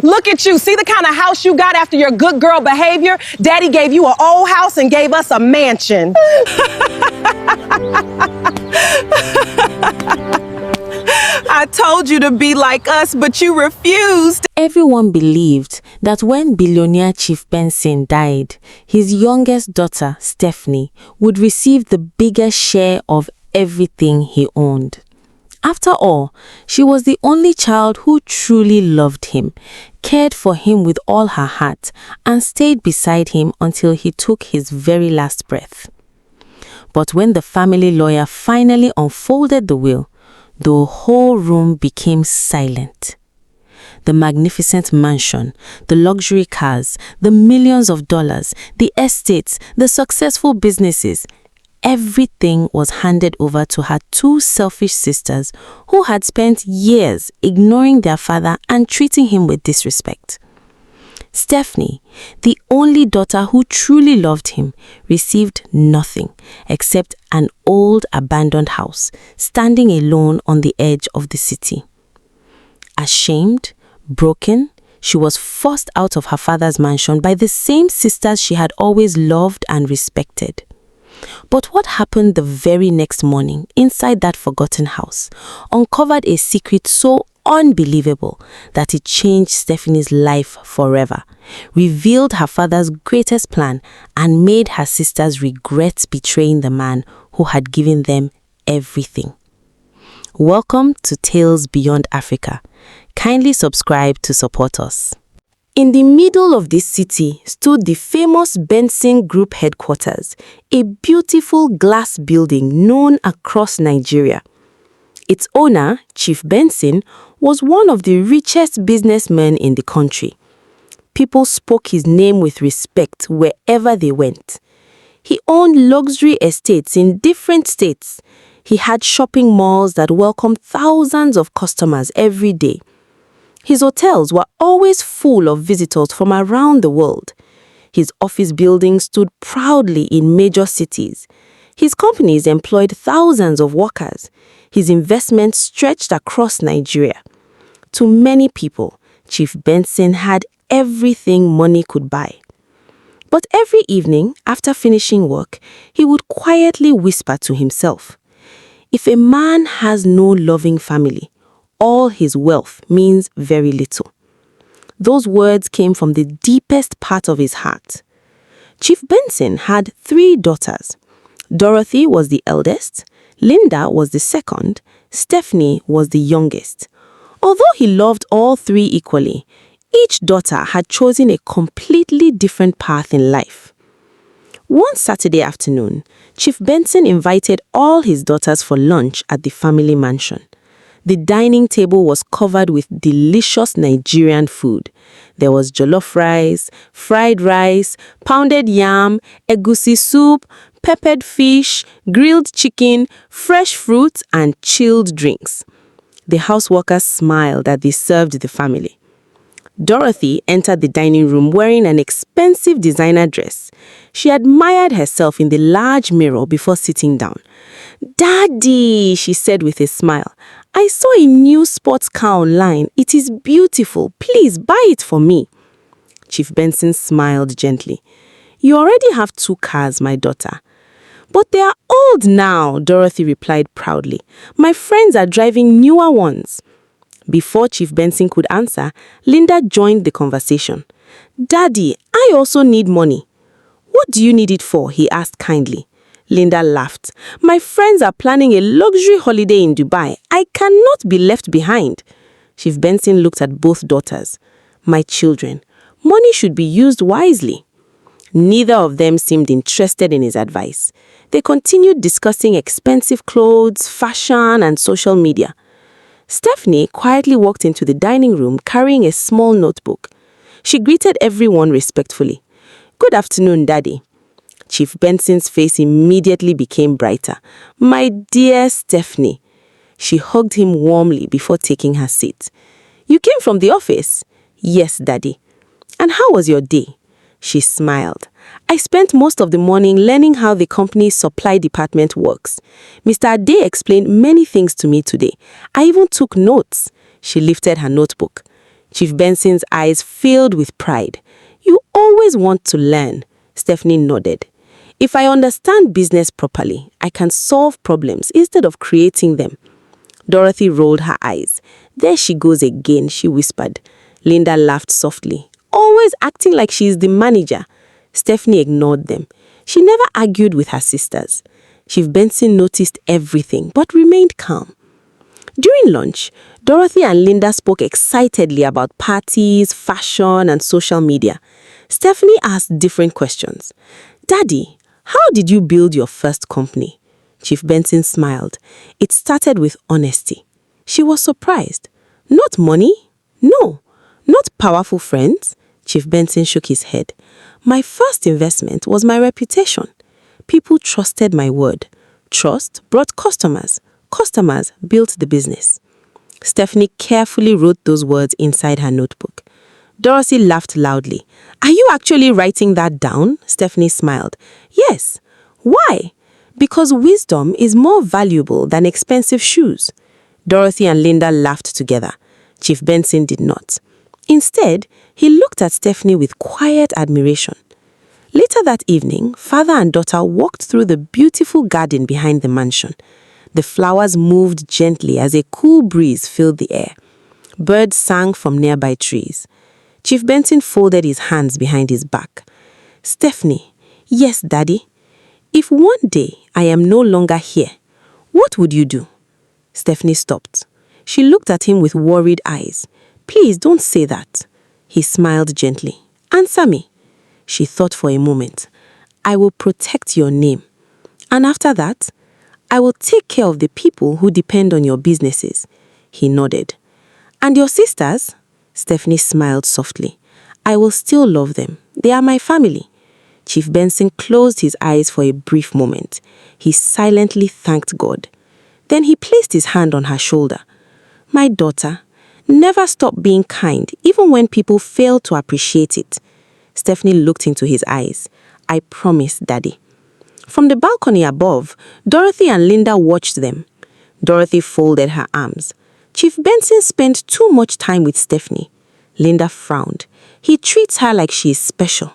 Look at you. See the kind of house you got after your good girl behavior? Daddy gave you an old house and gave us a mansion. I told you to be like us, but you refused. Everyone believed that when billionaire Chief Benson died, his youngest daughter, Stephanie, would receive the biggest share of everything he owned. After all, she was the only child who truly loved him, cared for him with all her heart, and stayed beside him until he took his very last breath. But when the family lawyer finally unfolded the will, the whole room became silent. The magnificent mansion, the luxury cars, the millions of dollars, the estates, the successful businesses, everything was handed over to her two selfish sisters who had spent years ignoring their father and treating him with disrespect. Stephanie, the only daughter who truly loved him, received nothing except an old abandoned house standing alone on the edge of the city. Ashamed, broken, she was forced out of her father's mansion by the same sisters she had always loved and respected. But what happened the very next morning inside that forgotten house uncovered a secret so unbelievable that it changed Stephanie's life forever, revealed her father's greatest plan, and made her sisters regret betraying the man who had given them everything. Welcome to Tales Beyond Africa. Kindly subscribe to support us. In the middle of this city stood the famous Benson Group headquarters, a beautiful glass building known across Nigeria. Its owner, Chief Benson, was one of the richest businessmen in the country. People spoke his name with respect wherever they went. He owned luxury estates in different states. He had shopping malls that welcomed thousands of customers every day. His hotels were always full of visitors from around the world. His office buildings stood proudly in major cities. His companies employed thousands of workers. His investments stretched across Nigeria. To many people, Chief Benson had everything money could buy. But every evening, after finishing work, he would quietly whisper to himself, "If a man has no loving family, all his wealth means very little." Those words came from the deepest part of his heart. Chief Benson had 3 daughters. Dorothy was the eldest, Linda was the second, Stephanie was the youngest. Although he loved all 3 equally, each daughter had chosen a completely different path in life. One Saturday afternoon, Chief Benson invited all his daughters for lunch at the family mansion. The dining table was covered with delicious Nigerian food. There was jollof rice, fried rice, pounded yam, egusi soup, peppered fish, grilled chicken, fresh fruits, and chilled drinks. The houseworkers smiled as they served the family. Dorothy entered the dining room wearing an expensive designer dress. She admired herself in the large mirror before sitting down. "Daddy," she said with a smile, "I saw a new sports car online. It is beautiful. Please buy it for me." Chief Benson smiled gently. "You already have 2 cars, my daughter." "But they are old now," Dorothy replied proudly. "My friends are driving newer ones." Before Chief Benson could answer, Linda joined the conversation. "Daddy, I also need money." "What do you need it for?" he asked kindly. Linda laughed. "My friends are planning a luxury holiday in Dubai. I cannot be left behind." Chief Benson looked at both daughters. "My children, money should be used wisely." Neither of them seemed interested in his advice. They continued discussing expensive clothes, fashion, and social media. Stephanie quietly walked into the dining room carrying a small notebook. She greeted everyone respectfully. "Good afternoon, Daddy." Chief Benson's face immediately became brighter. "My dear Stephanie." She hugged him warmly before taking her seat. "You came from the office?" "Yes, Daddy." "And how was your day?" She smiled. "I spent most of the morning learning how the company's supply department works. Mr. Ade explained many things to me today. I even took notes." She lifted her notebook. Chief Benson's eyes filled with pride. You always want to learn. Stephanie nodded. If I understand business properly, I can solve problems instead of creating them. Dorothy rolled her eyes. There she goes again, she whispered. Linda laughed softly. Always acting like she is the manager. Stephanie ignored them. She never argued with her sisters. Chief Benson noticed everything but remained calm. During lunch, Dorothy and Linda spoke excitedly about parties, fashion, and social media. Stephanie asked different questions. Daddy, how did you build your first company? Chief Benson smiled. It started with honesty. She was surprised. Not money? No. Not powerful friends? Chief Benson shook his head. My first investment was my reputation. People trusted my word. Trust brought customers. Customers built the business. Stephanie carefully wrote those words inside her notebook. Dorothy laughed loudly. Are you actually writing that down? Stephanie smiled. Yes. Why? Because wisdom is more valuable than expensive shoes. Dorothy and Linda laughed together. Chief Benson did not. Instead, he looked at Stephanie with quiet admiration. Later that evening, father and daughter walked through the beautiful garden behind the mansion. The flowers moved gently as a cool breeze filled the air. Birds sang from nearby trees. Chief Benson folded his hands behind his back. Stephanie, yes, Daddy. If one day I am no longer here, what would you do? Stephanie stopped. She looked at him with worried eyes. Please don't say that. He smiled gently. Answer me. She thought for a moment. I will protect your name. And after that, I will take care of the people who depend on your businesses. He nodded. And your sisters? Stephanie smiled softly. I will still love them. They are my family. Chief Benson closed his eyes for a brief moment. He silently thanked God. Then he placed his hand on her shoulder. My daughter, never stop being kind, even when people fail to appreciate it. Stephanie looked into his eyes. I promise, Daddy. From the balcony above, Dorothy and Linda watched them. Dorothy folded her arms. Chief Benson spent too much time with Stephanie. Linda frowned. He treats her like she is special.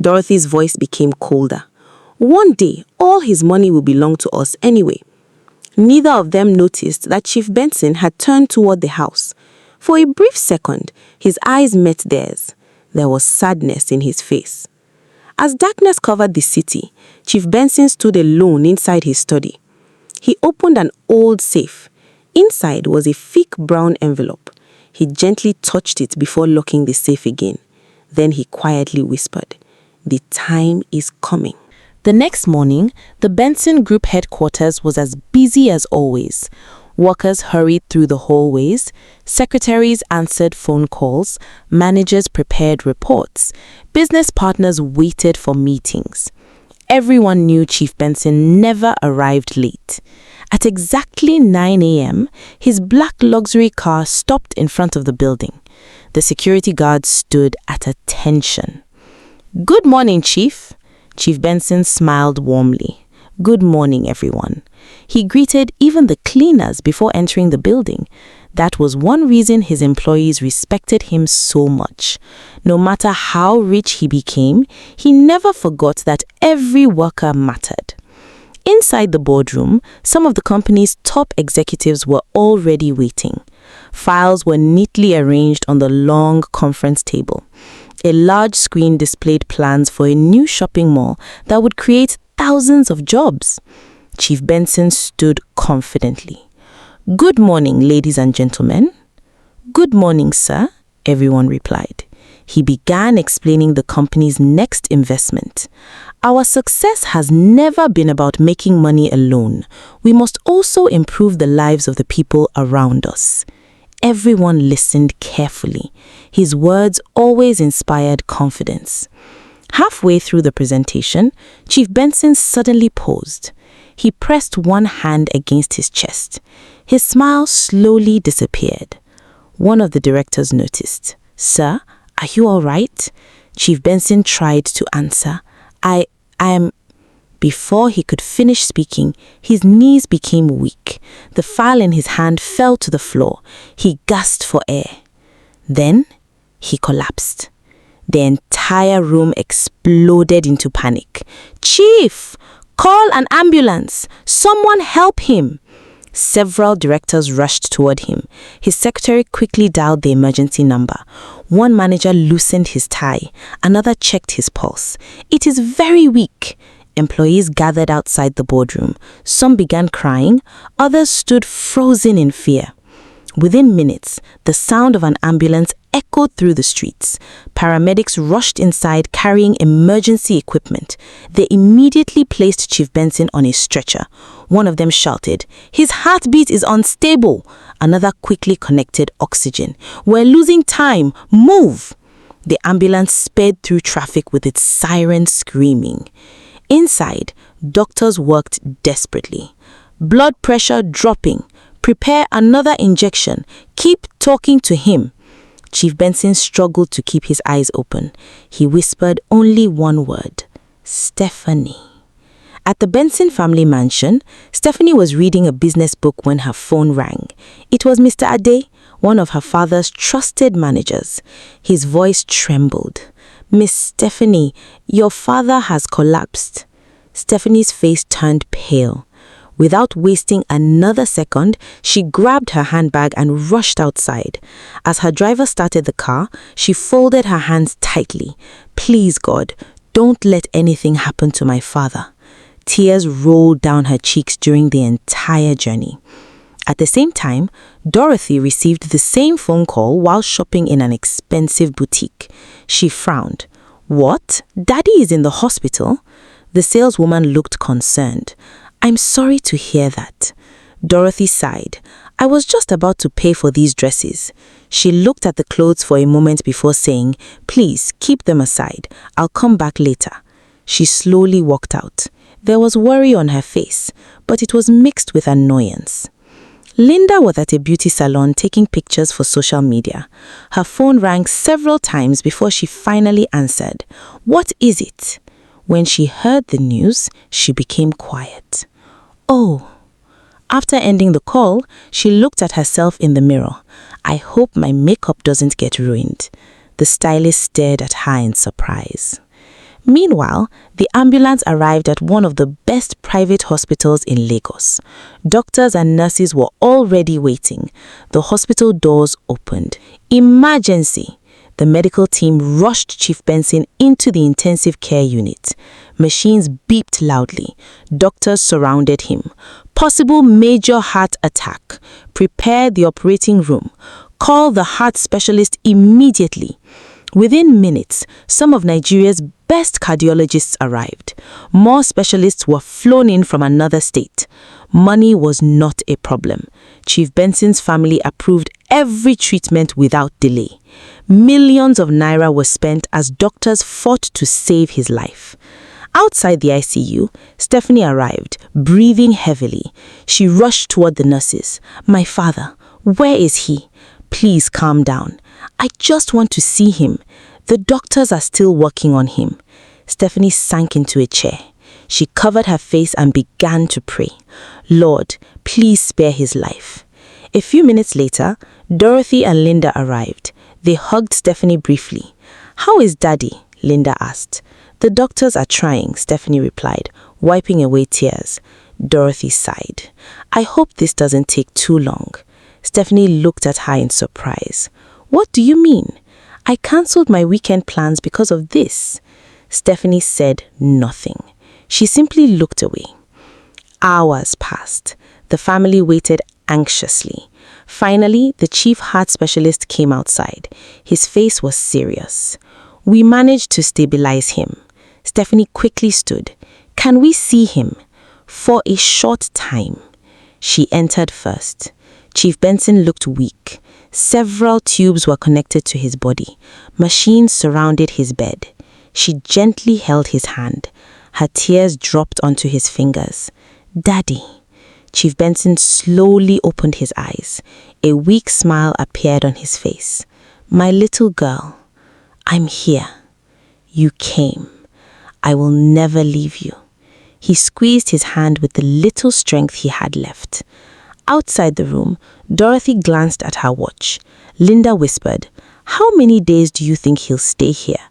Dorothy's voice became colder. One day, all his money will belong to us anyway. Neither of them noticed that Chief Benson had turned toward the house. For a brief second, his eyes met theirs. There was sadness in his face. As darkness covered the city, Chief Benson stood alone inside his study. He opened an old safe. Inside was a thick brown envelope. He gently touched it before locking the safe again. Then he quietly whispered, The time is coming. The next morning, the Benson Group headquarters was as busy as always. Workers hurried through the hallways, secretaries answered phone calls, managers prepared reports, business partners waited for meetings. Everyone knew Chief Benson never arrived late. At exactly 9 a.m., his black luxury car stopped in front of the building. The security guard stood at attention. Good morning, Chief. Chief Benson smiled warmly. Good morning, everyone. He greeted even the cleaners before entering the building. That was one reason his employees respected him so much. No matter how rich he became, he never forgot that every worker mattered. Inside the boardroom, some of the company's top executives were already waiting. Files were neatly arranged on the long conference table. A large screen displayed plans for a new shopping mall that would create thousands of jobs. Chief Benson stood confidently. Good morning, ladies and gentlemen. Good morning, sir, everyone replied. He began explaining the company's next investment. Our success has never been about making money alone. We must also improve the lives of the people around us. Everyone listened carefully. His words always inspired confidence. Halfway through the presentation, Chief Benson suddenly paused. He pressed one hand against his chest. His smile slowly disappeared. One of the directors noticed. Sir, are you all right? Chief Benson tried to answer. I am... Before he could finish speaking, his knees became weak. The file in his hand fell to the floor. He gasped for air. Then he collapsed. The entire room exploded into panic. "Chief, call an ambulance! Someone help him!" Several directors rushed toward him. His secretary quickly dialed the emergency number. One manager loosened his tie. Another checked his pulse. "It is very weak." Employees gathered outside the boardroom. Some began crying. Others stood frozen in fear. Within minutes, the sound of an ambulance echoed through the streets. Paramedics rushed inside carrying emergency equipment. They immediately placed Chief Benson on a stretcher. One of them shouted, "His heartbeat is unstable." Another quickly connected oxygen. "We're losing time. Move!" The ambulance sped through traffic with its siren screaming. Inside, doctors worked desperately. "Blood pressure dropping. Prepare another injection. Keep talking to him." Chief Benson struggled to keep his eyes open. He whispered only one word: "Stephanie." At the Benson family mansion, Stephanie was reading a business book when her phone rang. It was Mr. Ade, one of her father's trusted managers. His voice trembled. "Miss Stephanie, your father has collapsed." Stephanie's face turned pale. Without wasting another second, she grabbed her handbag and rushed outside. As her driver started the car, she folded her hands tightly. "Please, God, don't let anything happen to my father." Tears rolled down her cheeks during the entire journey. At the same time, Dorothy received the same phone call while shopping in an expensive boutique. She frowned. "What? Daddy is in the hospital?" The saleswoman looked concerned. "I'm sorry to hear that." Dorothy sighed. "I was just about to pay for these dresses." She looked at the clothes for a moment before saying, "Please keep them aside. I'll come back later." She slowly walked out. There was worry on her face, but it was mixed with annoyance. Linda was at a beauty salon taking pictures for social media. Her phone rang several times before she finally answered. "What is it?" When she heard the news, she became quiet. "Oh." After ending the call, she looked at herself in the mirror. "I hope my makeup doesn't get ruined." The stylist stared at her in surprise. Meanwhile, the ambulance arrived at one of the best private hospitals in Lagos. Doctors and nurses were already waiting. The hospital doors opened. "Emergency!" The medical team rushed Chief Benson into the intensive care unit. Machines beeped loudly. Doctors surrounded him. "Possible major heart attack. Prepare the operating room. Call the heart specialist immediately." Within minutes, some of Nigeria's best cardiologists arrived. More specialists were flown in from another state. Money was not a problem. Chief Benson's family approved every treatment without delay. Millions of naira were spent as doctors fought to save his life. Outside the ICU, Stephanie arrived, breathing heavily. She rushed toward the nurses. "My father, where is he? Please calm down. I just want to see him. The doctors are still working on him." Stephanie sank into a chair. She covered her face and began to pray. "Lord, please spare his life." A few minutes later, Dorothy and Linda arrived. They hugged Stephanie briefly. "How is Daddy?" Linda asked. "The doctors are trying," Stephanie replied, wiping away tears. Dorothy sighed. "I hope this doesn't take too long." Stephanie looked at her in surprise. "What do you mean? I cancelled my weekend plans because of this." Stephanie said nothing. She simply looked away. Hours passed. The family waited anxiously. Finally, the chief heart specialist came outside. His face was serious. "We managed to stabilize him." Stephanie quickly stood. "Can we see him?" "For a short time." She entered first. Chief Benson looked weak. Several tubes were connected to his body. Machines surrounded his bed. She gently held his hand. Her tears dropped onto his fingers. "Daddy." Chief Benson slowly opened his eyes. A weak smile appeared on his face. "My little girl, I'm here. You came. I will never leave you." He squeezed his hand with the little strength he had left. Outside the room, Dorothy glanced at her watch. Linda whispered, How many days do you think he'll stay here?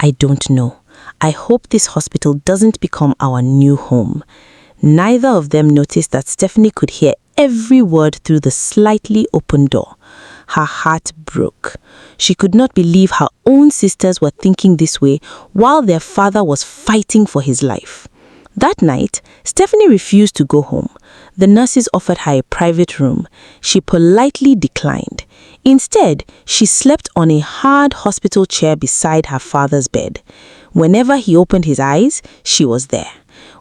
I don't know. I hope this hospital doesn't become our new home. Neither of them noticed that Stephanie could hear every word through the slightly open door. Her heart broke. She could not believe her own sisters were thinking this way while their father was fighting for his life. That night, Stephanie refused to go home. The nurses offered her a private room. She politely declined. Instead, she slept on a hard hospital chair beside her father's bed. Whenever he opened his eyes, she was there.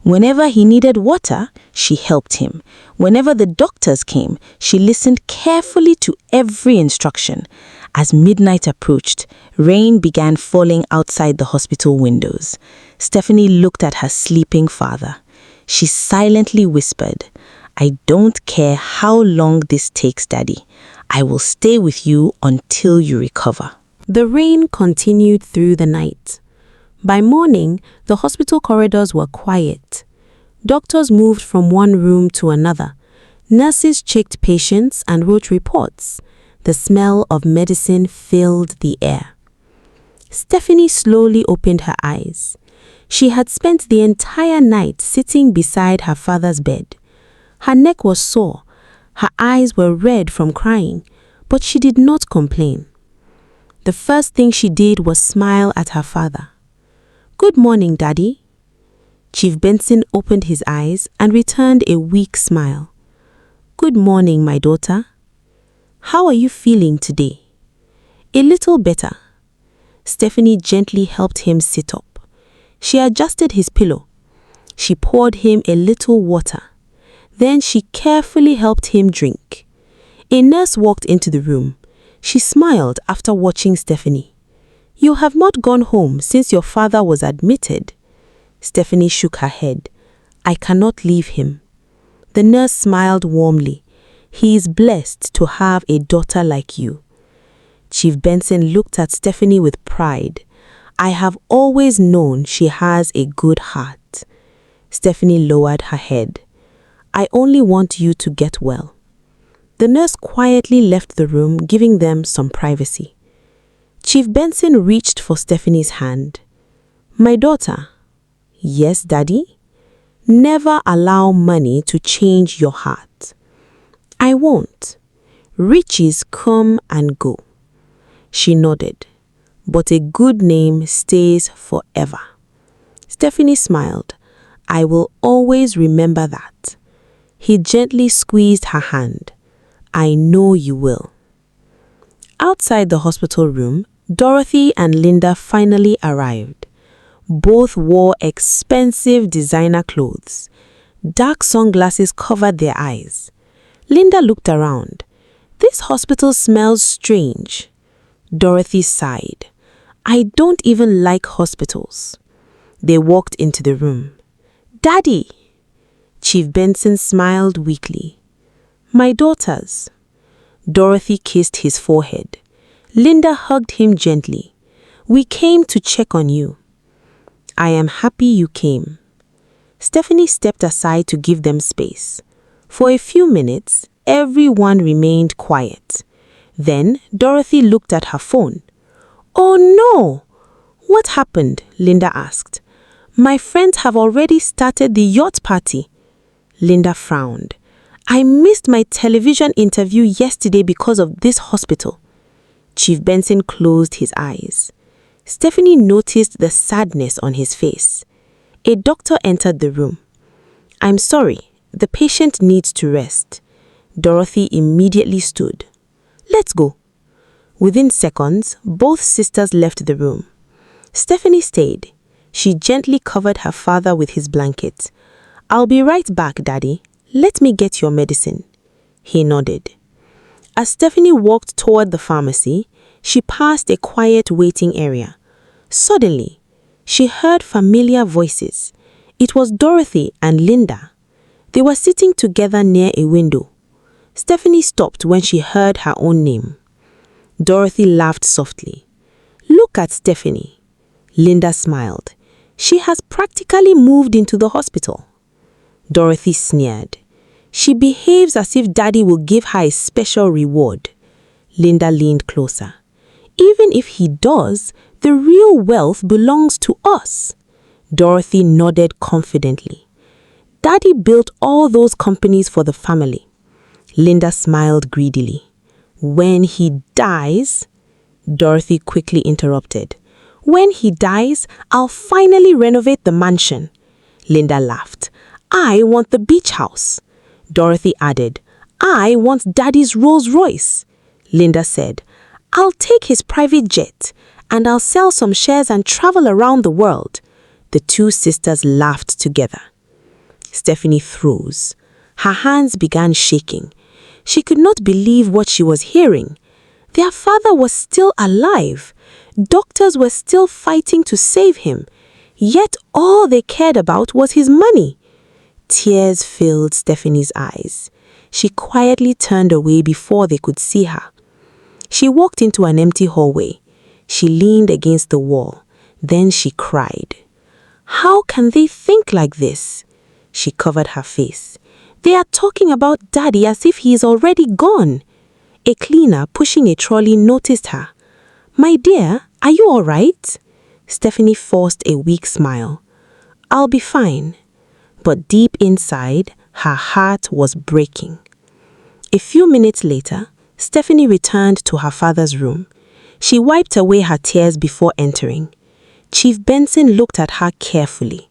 Whenever he needed water, she helped him. Whenever the doctors came, she listened carefully to every instruction. As midnight approached, rain began falling outside the hospital windows. Stephanie looked at her sleeping father. She silently whispered, "I don't care how long this takes, Daddy. I will stay with you until you recover." The rain continued through the night. By morning, the hospital corridors were quiet. Doctors moved from one room to another. Nurses checked patients and wrote reports. The smell of medicine filled the air. Stephanie slowly opened her eyes. She had spent the entire night sitting beside her father's bed. Her neck was sore. Her eyes were red from crying, but she did not complain. The first thing she did was smile at her father. "Good morning, Daddy." Chief Benson opened his eyes and returned a weak smile. "Good morning, my daughter. How are you feeling today?" "A little better." Stephanie gently helped him sit up. She adjusted his pillow. She poured him a little water. Then she carefully helped him drink. A nurse walked into the room. She smiled after watching Stephanie. "You have not gone home since your father was admitted." Stephanie shook her head. "I cannot leave him." The nurse smiled warmly. "He is blessed to have a daughter like you." Chief Benson looked at Stephanie with pride. "I have always known she has a good heart." Stephanie lowered her head. "I only want you to get well." The nurse quietly left the room, giving them some privacy. Chief Benson reached for Stephanie's hand. "My daughter." "Yes, Daddy?" "Never allow money to change your heart." "I won't. Riches come and go." She nodded. "But a good name stays forever." Stephanie smiled. "I will always remember that." He gently squeezed her hand. "I know you will." Outside the hospital room, Dorothy and Linda finally arrived. Both wore expensive designer clothes. Dark sunglasses covered their eyes. Linda looked around. "This hospital smells strange." Dorothy sighed. "I don't even like hospitals." They walked into the room. "Daddy!" Chief Benson smiled weakly. "My daughters." Dorothy kissed his forehead. Linda hugged him gently. "We came to check on you." "I am happy you came." Stephanie stepped aside to give them space. For a few minutes, everyone remained quiet. Then Dorothy looked at her phone. "Oh no! What happened?" Linda asked. "My friends have already started the yacht party." Linda frowned. "I missed my television interview yesterday because of this hospital." Chief Benson closed his eyes. Stephanie noticed the sadness on his face. A doctor entered the room. "I'm sorry, the patient needs to rest." Dorothy immediately stood. "Let's go." Within seconds, both sisters left the room. Stephanie stayed. She gently covered her father with his blanket. "I'll be right back, Daddy. Let me get your medicine." He nodded. As Stephanie walked toward the pharmacy, she passed a quiet waiting area. Suddenly, she heard familiar voices. It was Dorothy and Linda. They were sitting together near a window. Stephanie stopped when she heard her own name. Dorothy laughed softly. "Look at Stephanie." Linda smiled. "She has practically moved into the hospital." Dorothy sneered. "She behaves as if Daddy will give her a special reward." Linda leaned closer. Even if he does, the real wealth belongs to us. Dorothy nodded confidently. Daddy built all those companies for the family. Linda smiled greedily. When he dies, Dorothy quickly interrupted. When he dies, I'll finally renovate the mansion. Linda laughed. I want the beach house. Dorothy added, I want Daddy's Rolls Royce. Linda said, I'll take his private jet and I'll sell some shares and travel around the world. The two sisters laughed together. Stephanie froze. Her hands began shaking. She could not believe what she was hearing. Their father was still alive. Doctors were still fighting to save him. Yet all they cared about was his money. Tears filled Stephanie's eyes. She quietly turned away before they could see her. She walked into an empty hallway. She leaned against the wall. Then she cried. How can they think like this? She covered her face. They are talking about Daddy as if he is already gone. A cleaner pushing a trolley noticed her. My dear, are you all right? Stephanie forced a weak smile. I'll be fine. But deep inside, her heart was breaking. A few minutes later, Stephanie returned to her father's room. She wiped away her tears before entering. Chief Benson looked at her carefully.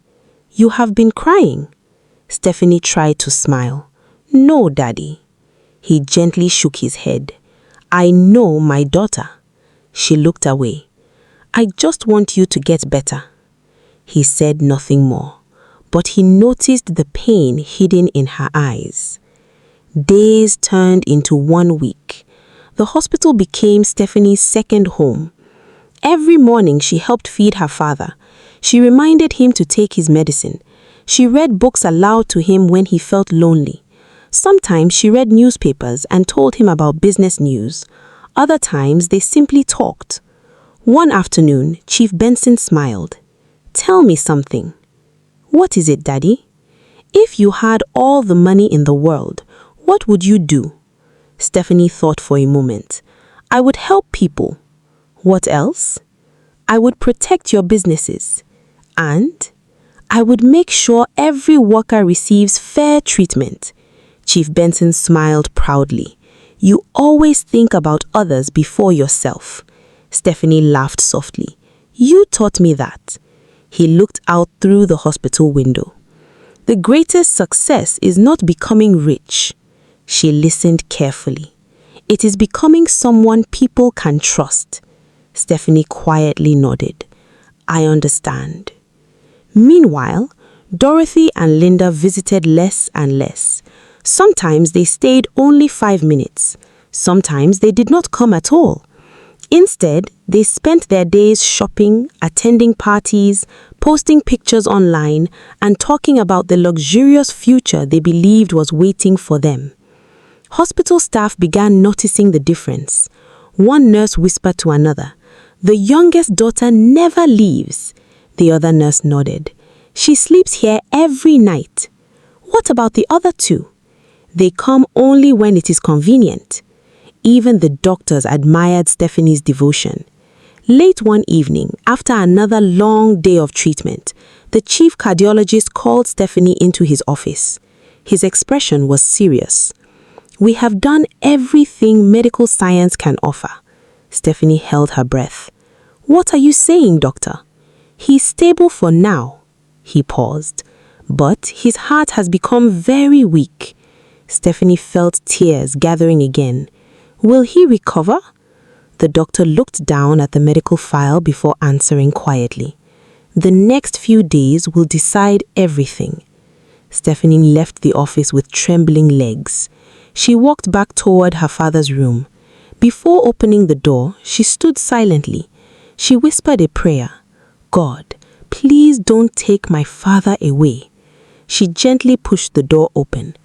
You have been crying. Stephanie tried to smile. No, Daddy. He gently shook his head. I know my daughter. She looked away. I just want you to get better. He said nothing more, but he noticed the pain hidden in her eyes. Days turned into 1 week. The hospital became Stephanie's second home. Every morning she helped feed her father. She reminded him to take his medicine. She read books aloud to him when he felt lonely. Sometimes she read newspapers and told him about business news. Other times they simply talked. One afternoon, Chief Benson smiled. Tell me something. What is it, Daddy? If you had all the money in the world, what would you do? Stephanie thought for a moment. I would help people. What else? I would protect your businesses. And I would make sure every worker receives fair treatment. Chief Benson smiled proudly. You always think about others before yourself. Stephanie laughed softly. You taught me that. He looked out through the hospital window. The greatest success is not becoming rich. She listened carefully. It is becoming someone people can trust. Stephanie quietly nodded. I understand. Meanwhile, Dorothy and Linda visited less and less. Sometimes they stayed only 5 minutes. Sometimes they did not come at all. Instead, they spent their days shopping, attending parties, posting pictures online, and talking about the luxurious future they believed was waiting for them. Hospital staff began noticing the difference. One nurse whispered to another, "The youngest daughter never leaves." The other nurse nodded. "She sleeps here every night." "What about the other two?" "They come only when it is convenient." Even the doctors admired Stephanie's devotion. Late one evening, after another long day of treatment, the chief cardiologist called Stephanie into his office. His expression was serious. "We have done everything medical science can offer." Stephanie held her breath. "What are you saying, doctor?" "He's stable for now." He paused. "But his heart has become very weak." Stephanie felt tears gathering again. "Will he recover?" The doctor looked down at the medical file before answering quietly. "The next few days will decide everything." Stephanie left the office with trembling legs. She walked back toward her father's room. Before opening the door, she stood silently. She whispered a prayer. "God, please don't take my father away." She gently pushed the door open.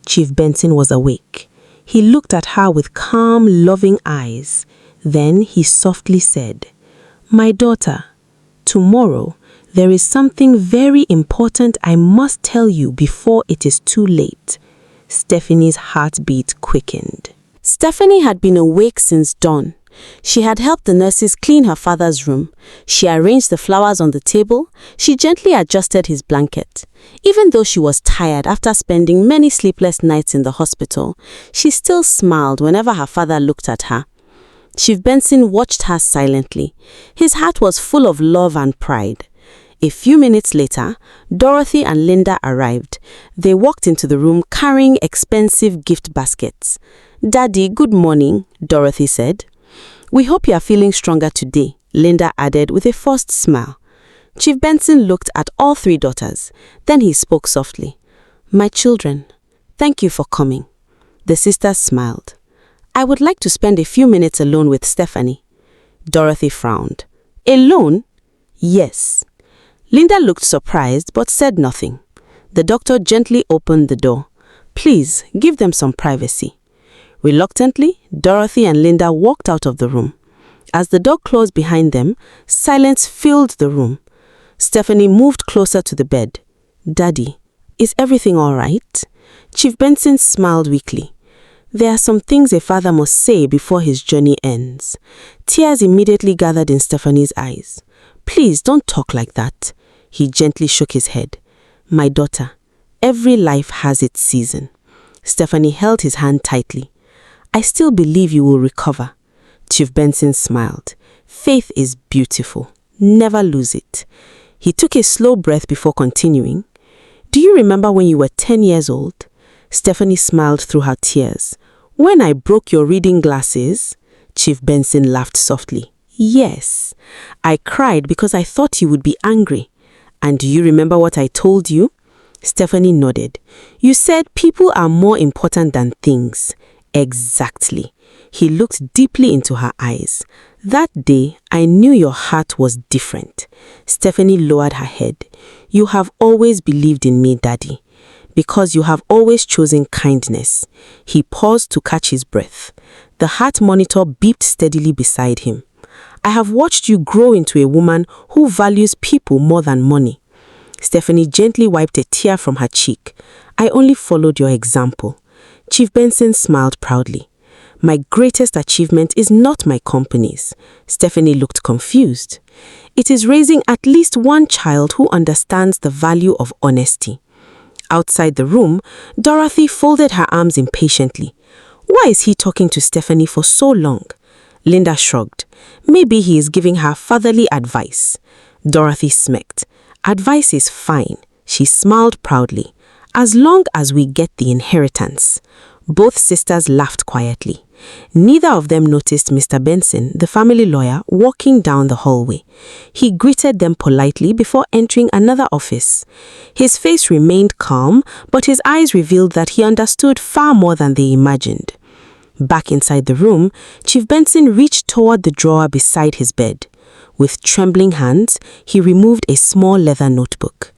Chief Benson was awake. He looked at her with calm, loving eyes. Then he softly said, "My daughter, tomorrow there is something very important I must tell you before it is too late." Stephanie's heartbeat quickened. Stephanie had been awake since dawn. She had helped the nurses clean her father's room. She arranged the flowers on the table. She gently adjusted his blanket. Even though she was tired after spending many sleepless nights in the hospital, she still smiled whenever her father looked at her. Chief Benson watched her silently. His heart was full of love and pride. A few minutes later, Dorothy and Linda arrived. They walked into the room carrying expensive gift baskets. "Daddy, good morning," Dorothy said. "We hope you are feeling stronger today," Linda added with a forced smile. Chief Benson looked at all three daughters. Then he spoke softly. "My children, thank you for coming." The sisters smiled. "I would like to spend a few minutes alone with Stephanie." Dorothy frowned. "Alone?" "Yes." Linda looked surprised but said nothing. The doctor gently opened the door. "Please, give them some privacy." Reluctantly, Dorothy and Linda walked out of the room. As the door closed behind them, silence filled the room. Stephanie moved closer to the bed. "Daddy, is everything all right?" Chief Benson smiled weakly. "There are some things a father must say before his journey ends." Tears immediately gathered in Stephanie's eyes. "Please don't talk like that." He gently shook his head. "My daughter, every life has its season." Stephanie held his hand tightly. "I still believe you will recover." Chief Benson smiled. "Faith is beautiful. Never lose it." He took a slow breath before continuing. "Do you remember when you were 10 years old?" Stephanie smiled through her tears. "When I broke your reading glasses?" Chief Benson laughed softly. "Yes. I cried because I thought you would be angry." "And do you remember what I told you?" Stephanie nodded. "You said people are more important than things." "Exactly." He looked deeply into her eyes. "That day, I knew your heart was different." Stephanie lowered her head. "You have always believed in me, Daddy, because you have always chosen kindness." He paused to catch his breath. The heart monitor beeped steadily beside him. "I have watched you grow into a woman who values people more than money." Stephanie gently wiped a tear from her cheek. "I only followed your example." Chief Benson smiled proudly. "My greatest achievement is not my company's." Stephanie looked confused. "It is raising at least one child who understands the value of honesty." Outside the room, Dorothy folded her arms impatiently. Why is he talking to Stephanie for so long? Linda shrugged. Maybe he is giving her fatherly advice. Dorothy smirked. Advice is fine. She smiled proudly. As long as we get the inheritance. Both sisters laughed quietly. Neither of them noticed Mr. Benson, the family lawyer, walking down the hallway. He greeted them politely before entering another office. His face remained calm, but his eyes revealed that he understood far more than they imagined. Back inside the room, Chief Benson reached toward the drawer beside his bed. With trembling hands, he removed a small leather notebook.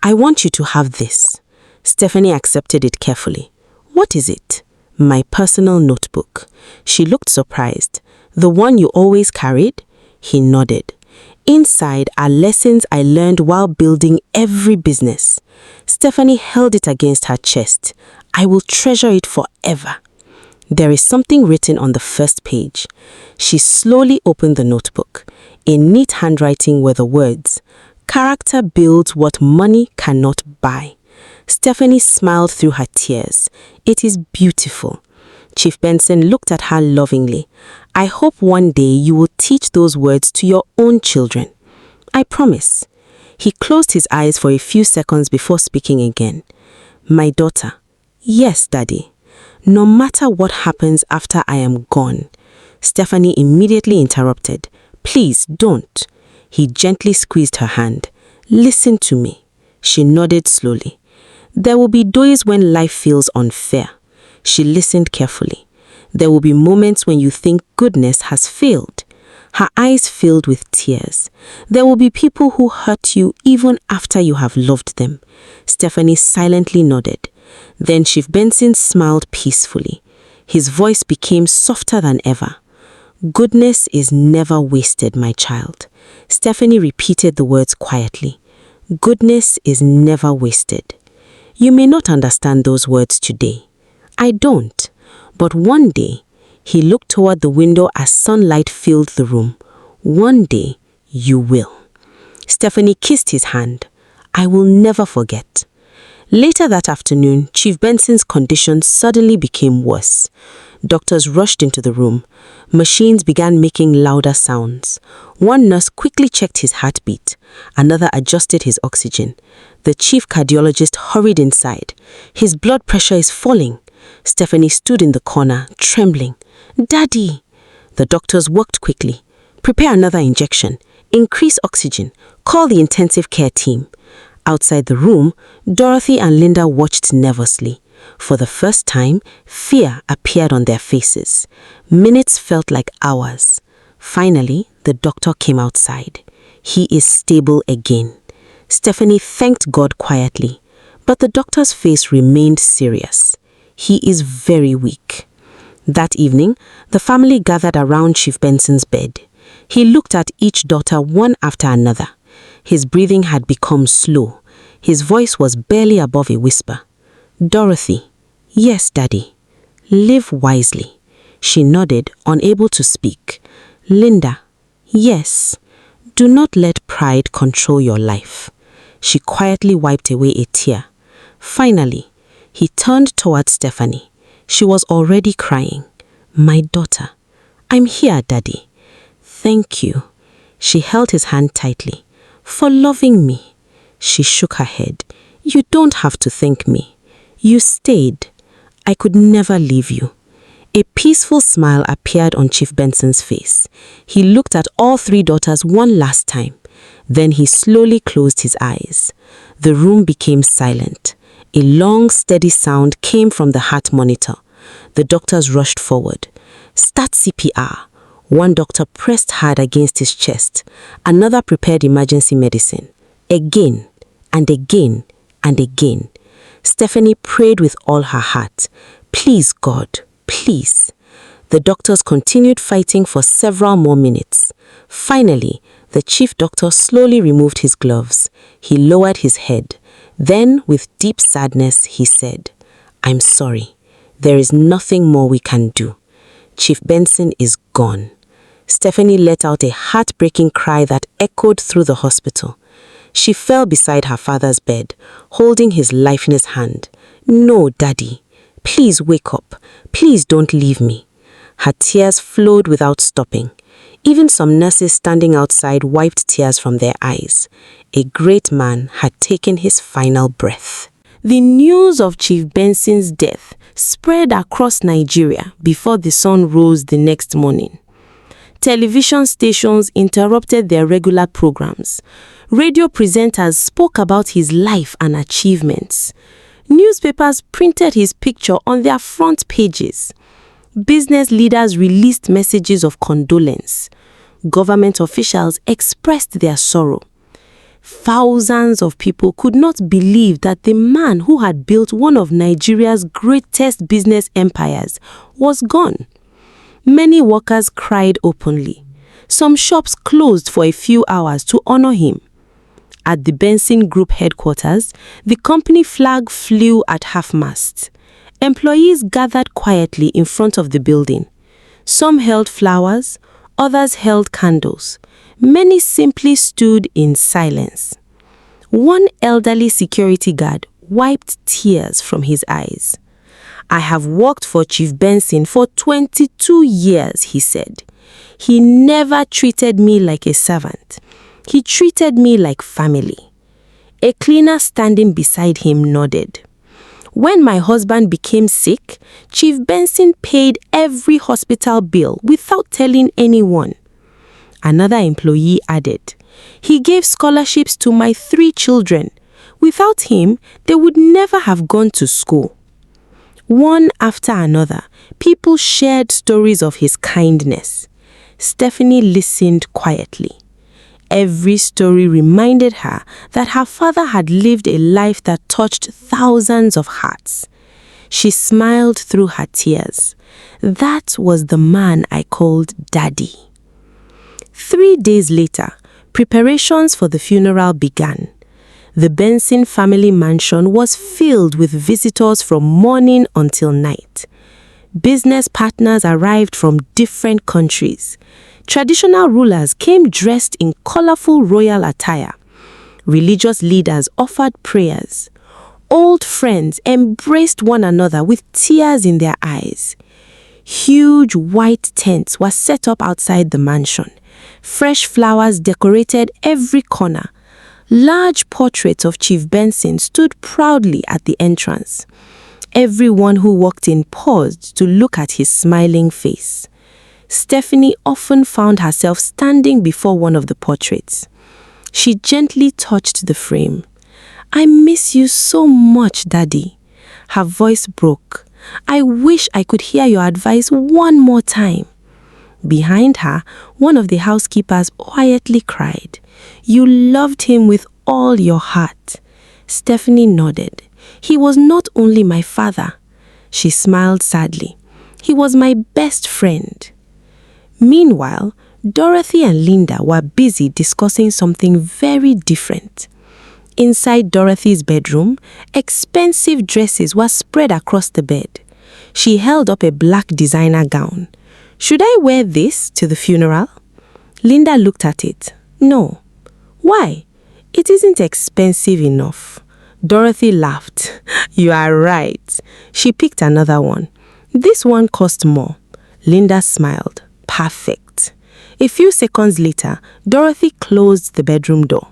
I want you to have this. Stephanie accepted it carefully. What is it? My personal notebook. She looked surprised. The one you always carried? He nodded. Inside are lessons I learned while building every business. Stephanie held it against her chest. I will treasure it forever. There is something written on the first page. She slowly opened the notebook. In neat handwriting were the words, "Character builds what money cannot buy." Stephanie smiled through her tears. It is beautiful. Chief Benson looked at her lovingly. I hope one day you will teach those words to your own children. I promise. He closed his eyes for a few seconds before speaking again. My daughter. Yes, Daddy. No matter what happens after I am gone. Stephanie immediately interrupted. Please don't. He gently squeezed her hand. Listen to me. She nodded slowly. There will be days when life feels unfair. She listened carefully. There will be moments when you think goodness has failed. Her eyes filled with tears. There will be people who hurt you even after you have loved them. Stephanie silently nodded. Then Chief Benson smiled peacefully. His voice became softer than ever. Goodness is never wasted, my child. Stephanie repeated the words quietly. Goodness is never wasted. You may not understand those words today. I don't. But one day, He looked toward the window as sunlight filled the room. One day, you will. Stephanie kissed his hand. I will never forget. Later that afternoon, Chief Benson's condition suddenly became worse. Doctors rushed into the room. Machines began making louder sounds. One nurse quickly checked his heartbeat. Another adjusted his oxygen. The chief cardiologist hurried inside. His blood pressure is falling. Stephanie stood in the corner, trembling. Daddy! The doctors worked quickly. Prepare another injection. Increase oxygen. Call the intensive care team. Outside the room, Dorothy and Linda watched nervously. For the first time, fear appeared on their faces. Minutes felt like hours. Finally, the doctor came outside. He is stable again. Stephanie thanked God quietly, but the doctor's face remained serious. He is very weak. That evening, the family gathered around Chief Benson's bed. He looked at each daughter one after another. His breathing had become slow. His voice was barely above a whisper. Dorothy, yes, Daddy. Live wisely. She nodded, unable to speak. Linda, yes. Do not let pride control your life. She quietly wiped away a tear. Finally, he turned toward Stephanie. She was already crying. My daughter, I'm here, Daddy. Thank you. She held his hand tightly. For loving me. She shook her head. You don't have to thank me. You stayed. I could never leave you. A peaceful smile appeared on Chief Benson's face. He looked at all three daughters one last time. Then he slowly closed his eyes. The room became silent. A long, steady sound came from the heart monitor. The doctors rushed forward. Start CPR. One doctor pressed hard against his chest. Another prepared emergency medicine. Again, and again, and again. Stephanie prayed with all her heart. Please, God, please. The doctors continued fighting for several more minutes. Finally, the chief doctor slowly removed his gloves. He lowered his head. Then, with deep sadness, he said, I'm sorry. There is nothing more we can do. Chief Benson is gone. Stephanie let out a heartbreaking cry that echoed through the hospital. She fell beside her father's bed, holding his lifeless hand. No, Daddy. Please wake up. Please don't leave me. Her tears flowed without stopping. Even some nurses standing outside wiped tears from their eyes. A great man had taken his final breath. The news of Chief Benson's death spread across Nigeria before the sun rose the next morning. Television stations interrupted their regular programs. Radio presenters spoke about his life and achievements. Newspapers printed his picture on their front pages. Business leaders released messages of condolence. Government officials expressed their sorrow. Thousands of people could not believe that the man who had built one of Nigeria's greatest business empires was gone. Many workers cried openly. Some shops closed for a few hours to honor him. At the Benson Group headquarters, the company flag flew at half-mast. Employees gathered quietly in front of the building. Some held flowers, others held candles. Many simply stood in silence. One elderly security guard wiped tears from his eyes. I have worked for Chief Benson for 22 years, he said. He never treated me like a servant. He treated me like family. A cleaner standing beside him nodded. When my husband became sick, Chief Benson paid every hospital bill without telling anyone. Another employee added, he gave scholarships to my 3 children. Without him, they would never have gone to school. One after another, people shared stories of his kindness. Stephanie listened quietly. Every story reminded her that her father had lived a life that touched thousands of hearts. She smiled through her tears. That was the man I called Daddy. 3 days later, preparations for the funeral began. The Benson family mansion was filled with visitors from morning until night. Business partners arrived from different countries. Traditional rulers came dressed in colorful royal attire. Religious leaders offered prayers. Old friends embraced one another with tears in their eyes. Huge white tents were set up outside the mansion. Fresh flowers decorated every corner. Large portraits of Chief Benson stood proudly at the entrance. Everyone who walked in paused to look at his smiling face. Stephanie often found herself standing before one of the portraits. She gently touched the frame. "I miss you so much, Daddy." Her voice broke. "I wish I could hear your advice one more time." Behind her, one of the housekeepers quietly cried. "You loved him with all your heart." Stephanie nodded. "He was not only my father." She smiled sadly. "He was my best friend." Meanwhile, Dorothy and Linda were busy discussing something very different. Inside Dorothy's bedroom, expensive dresses were spread across the bed. She held up a black designer gown. "Should I wear this to the funeral?" Linda looked at it. "No." "Why? It isn't expensive enough." Dorothy laughed. "You are right." She picked another one. "This one cost more." Linda smiled. "Perfect." A few seconds later, Dorothy closed the bedroom door.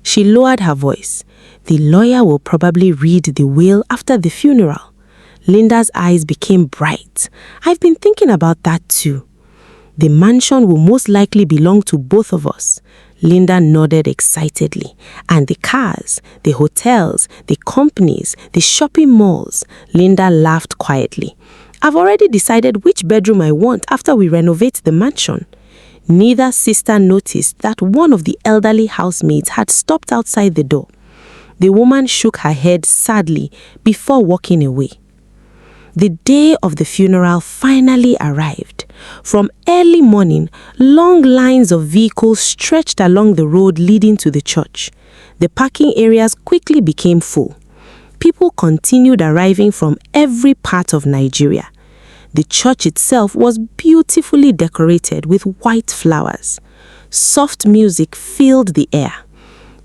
She lowered her voice. "The lawyer will probably read the will after the funeral." Linda's eyes became bright. "I've been thinking about that too." "The mansion will most likely belong to both of us." Linda nodded excitedly. "And the cars, the hotels, the companies, the shopping malls." Linda laughed quietly. "I've already decided which bedroom I want after we renovate the mansion." Neither sister noticed that one of the elderly housemaids had stopped outside the door. The woman shook her head sadly before walking away. The day of the funeral finally arrived. From early morning, long lines of vehicles stretched along the road leading to the church. The parking areas quickly became full. People continued arriving from every part of Nigeria. The church itself was beautifully decorated with white flowers. Soft music filled the air.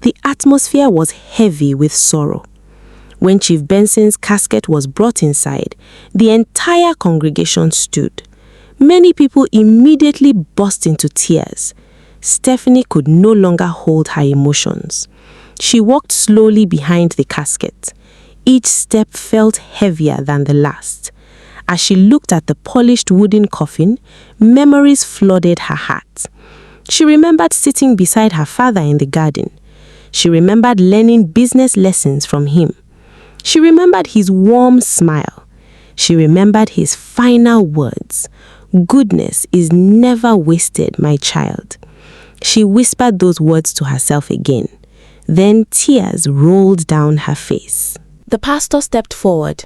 The atmosphere was heavy with sorrow. When Chief Benson's casket was brought inside, the entire congregation stood. Many people immediately burst into tears. Stephanie could no longer hold her emotions. She walked slowly behind the casket. Each step felt heavier than the last. As she looked at the polished wooden coffin, memories flooded her heart. She remembered sitting beside her father in the garden. She remembered learning business lessons from him. She remembered his warm smile. She remembered his final words. "Goodness is never wasted, my child." She whispered those words to herself again. Then tears rolled down her face. The pastor stepped forward.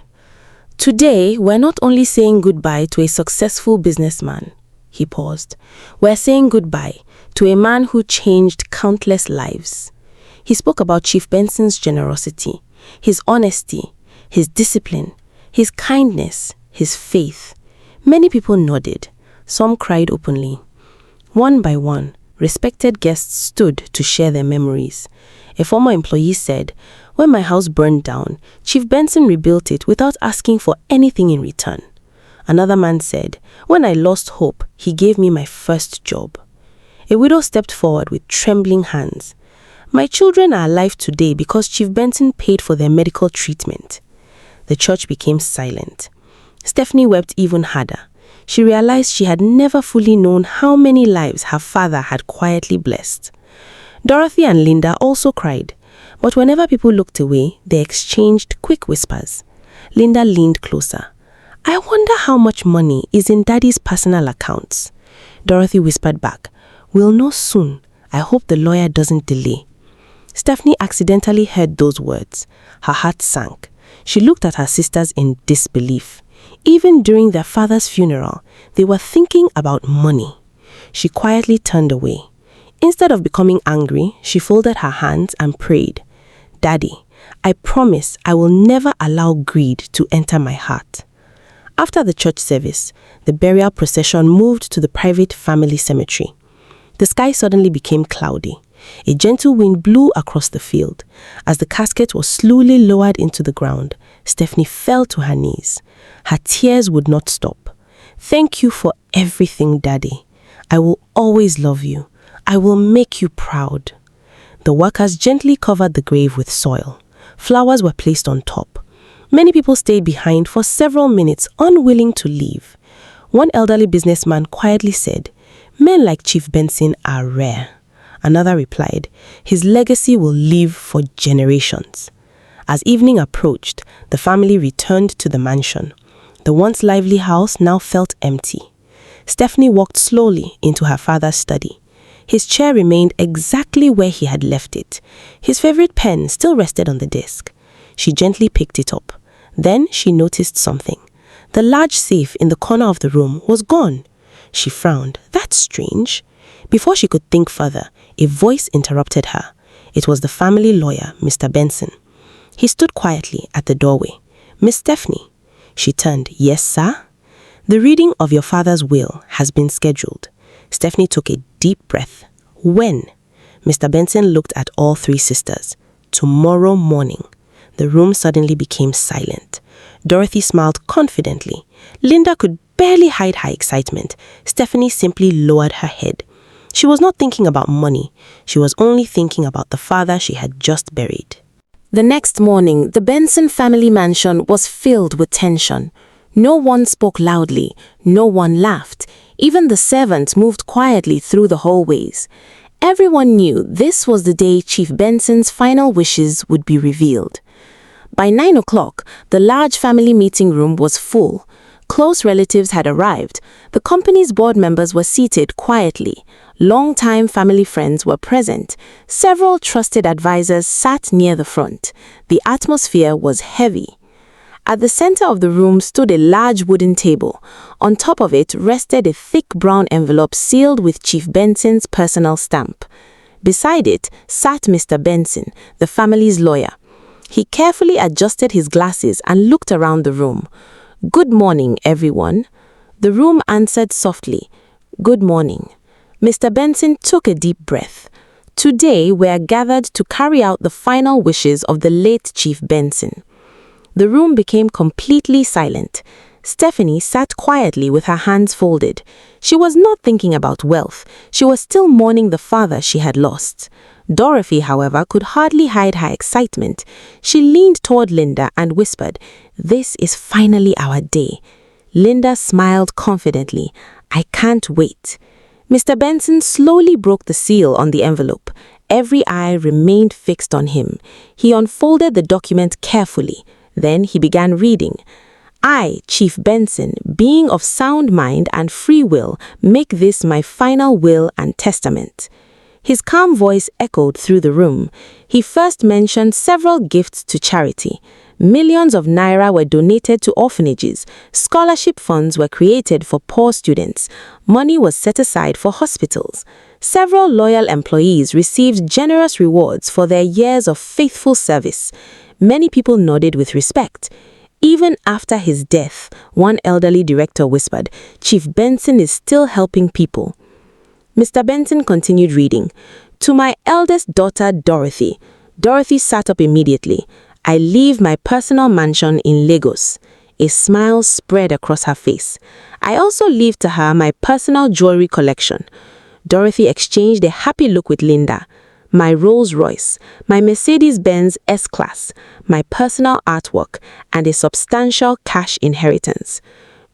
"Today, we're not only saying goodbye to a successful businessman," he paused. "We're saying goodbye to a man who changed countless lives." He spoke about Chief Benson's generosity, his honesty, his discipline, his kindness, his faith. Many people nodded. Some cried openly. One by one, respected guests stood to share their memories. A former employee said, "When my house burned down, Chief Benson rebuilt it without asking for anything in return." Another man said, "When I lost hope, he gave me my first job." A widow stepped forward with trembling hands. "My children are alive today because Chief Benson paid for their medical treatment." The church became silent. Stephanie wept even harder. She realized she had never fully known how many lives her father had quietly blessed. Dorothy and Linda also cried, but whenever people looked away, they exchanged quick whispers. Linda leaned closer. "I wonder how much money is in Daddy's personal accounts." Dorothy whispered back, "We'll know soon. I hope the lawyer doesn't delay." Stephanie accidentally heard those words. Her heart sank. She looked at her sisters in disbelief. Even during their father's funeral, they were thinking about money. She quietly turned away. Instead of becoming angry, she folded her hands and prayed, "Daddy, I promise I will never allow greed to enter my heart." After the church service, the burial procession moved to the private family cemetery. The sky suddenly became cloudy. A gentle wind blew across the field. As the casket was slowly lowered into the ground, Stephanie fell to her knees. Her tears would not stop. "Thank you for everything, Daddy. I will always love you. I will make you proud." The workers gently covered the grave with soil. Flowers were placed on top. Many people stayed behind for several minutes, unwilling to leave. One elderly businessman quietly said, "Men like Chief Benson are rare." Another replied, "His legacy will live for generations." As evening approached, the family returned to the mansion. The once lively house now felt empty. Stephanie walked slowly into her father's study. His chair remained exactly where he had left it. His favorite pen still rested on the desk. She gently picked it up. Then she noticed something. The large safe in the corner of the room was gone. She frowned. "That's strange." Before she could think further, a voice interrupted her. It was the family lawyer, Mr. Benson. He stood quietly at the doorway. "Miss Stephanie." She turned. "Yes, sir?" "The reading of your father's will has been scheduled." Stephanie took a deep breath. "When?" Mr. Benson looked at all three sisters. "Tomorrow morning." The room suddenly became silent. Dorothy smiled confidently. Linda could barely hide her excitement. Stephanie simply lowered her head. She was not thinking about money. She was only thinking about the father she had just buried. The next morning, the Benson family mansion was filled with tension. No one spoke loudly, no one laughed. Even the servants moved quietly through the hallways. Everyone knew this was the day Chief Benson's final wishes would be revealed. By 9 o'clock, the large family meeting room was full. Close relatives had arrived. The company's board members were seated quietly. Long-time family friends were present. Several trusted advisors sat near the front. The atmosphere was heavy. At the center of the room stood a large wooden table. On top of it rested a thick brown envelope sealed with Chief Benson's personal stamp. Beside it sat Mr. Benson, the family's lawyer. He carefully adjusted his glasses and looked around the room. "Good morning, everyone." The room answered softly, "Good morning." Mr. Benson took a deep breath. "Today we are gathered to carry out the final wishes of the late Chief Benson." The room became completely silent. Stephanie sat quietly with her hands folded. She was not thinking about wealth. She was still mourning the father she had lost. Dorothy, however, could hardly hide her excitement. She leaned toward Linda and whispered, "This is finally our day." Linda smiled confidently. "I can't wait." Mr. Benson slowly broke the seal on the envelope. Every eye remained fixed on him. He unfolded the document carefully. Then he began reading. "I, Chief Benson, being of sound mind and free will, make this my final will and testament." His calm voice echoed through the room. He first mentioned several gifts to charity. Millions of naira were donated to orphanages. Scholarship funds were created for poor students. Money was set aside for hospitals. Several loyal employees received generous rewards for their years of faithful service. Many people nodded with respect. Even after his death, one elderly director whispered, "Chief Benson is still helping people." Mr. Benson continued reading. "To my eldest daughter, Dorothy." Dorothy sat up immediately. "I leave my personal mansion in Lagos." A smile spread across her face. "I also leave to her my personal jewelry collection." Dorothy exchanged a happy look with Linda. "My Rolls Royce, my Mercedes-Benz S-Class, my personal artwork, and a substantial cash inheritance."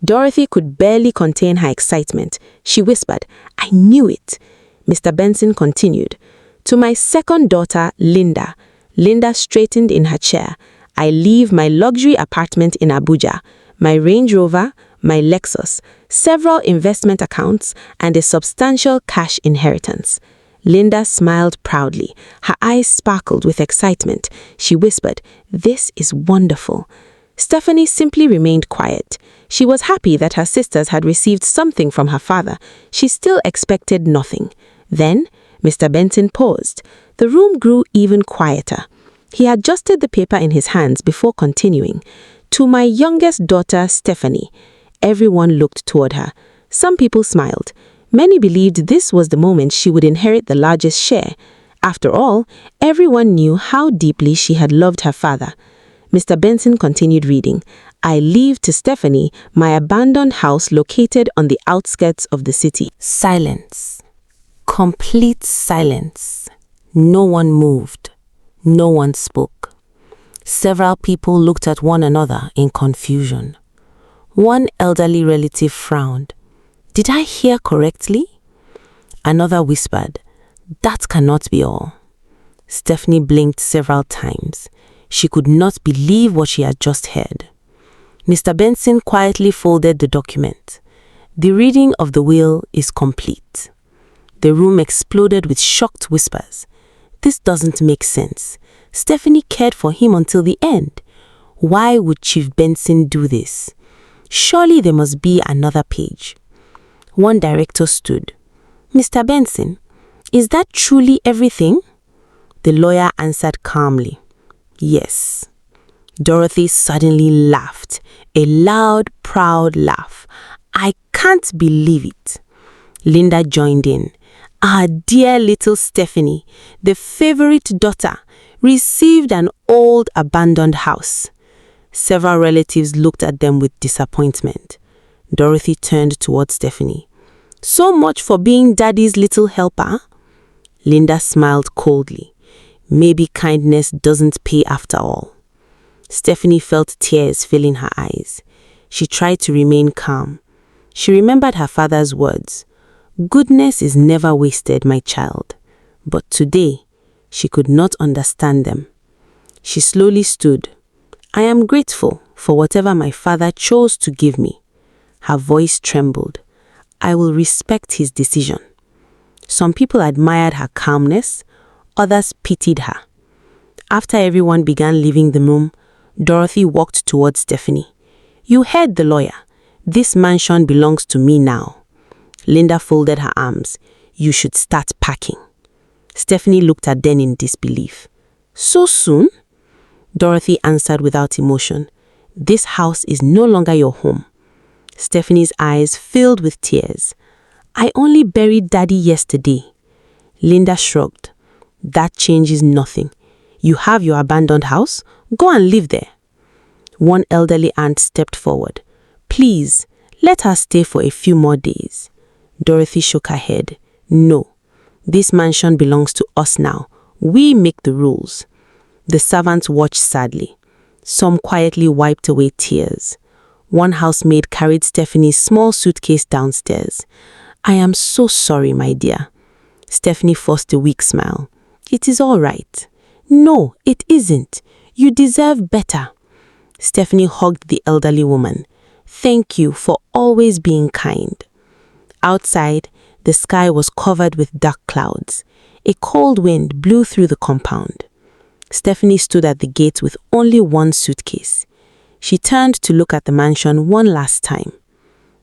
Dorothy could barely contain her excitement. She whispered, "I knew it." Mr. Benson continued. "To my second daughter, Linda." Linda straightened in her chair. "I leave my luxury apartment in Abuja, my Range Rover, my Lexus, several investment accounts, and a substantial cash inheritance." Linda smiled proudly. Her eyes sparkled with excitement. She whispered, "This is wonderful." Stephanie simply remained quiet. She was happy that her sisters had received something from her father. She still expected nothing. Then, Mr. Benson paused. The room grew even quieter. He adjusted the paper in his hands before continuing. To my youngest daughter, Stephanie. Everyone looked toward her. Some people smiled. Many believed this was the moment she would inherit the largest share. After all, everyone knew how deeply she had loved her father. Mr. Benson continued reading. I leave to Stephanie my abandoned house located on the outskirts of the city. Silence. Complete silence. No one moved. No one spoke. Several people looked at one another in confusion. One elderly relative frowned. Did I hear correctly? Another whispered, that cannot be all. Stephanie blinked several times. She could not believe what she had just heard. Mr. Benson quietly folded the document. The reading of the will is complete. The room exploded with shocked whispers. This doesn't make sense. Stephanie cared for him until the end. Why would Chief Benson do this? Surely there must be another page. One director stood. Mr. Benson, is that truly everything? The lawyer answered calmly. Yes. Dorothy suddenly laughed, a loud, proud laugh. I can't believe it. Linda joined in. Our dear little Stephanie, the favorite daughter, received an old abandoned house. Several relatives looked at them with disappointment. Dorothy turned toward Stephanie. So much for being Daddy's little helper. Linda smiled coldly. Maybe kindness doesn't pay after all. Stephanie felt tears filling her eyes. She tried to remain calm. She remembered her father's words. Goodness is never wasted, my child. But today, she could not understand them. She slowly stood. I am grateful for whatever my father chose to give me. Her voice trembled. I will respect his decision. Some people admired her calmness, others pitied her. After everyone began leaving the room, Dorothy walked towards Stephanie. You heard the lawyer. This mansion belongs to me now. Linda folded her arms. You should start packing. Stephanie looked at them in disbelief. So soon? Dorothy answered without emotion. This house is no longer your home. Stephanie's eyes filled with tears. I only buried Daddy yesterday. Linda shrugged. That changes nothing. You have your abandoned house. Go and live there. One elderly aunt stepped forward. Please, let her stay for a few more days. Dorothy shook her head. No. This mansion belongs to us now. We make the rules. The servants watched sadly. Some quietly wiped away tears. One housemaid carried Stephanie's small suitcase downstairs. I am so sorry, my dear. Stephanie forced a weak smile. It is all right. No, it isn't. You deserve better. Stephanie hugged the elderly woman. Thank you for always being kind. Outside, the sky was covered with dark clouds. A cold wind blew through the compound. Stephanie stood at the gate with only one suitcase. She turned to look at the mansion one last time.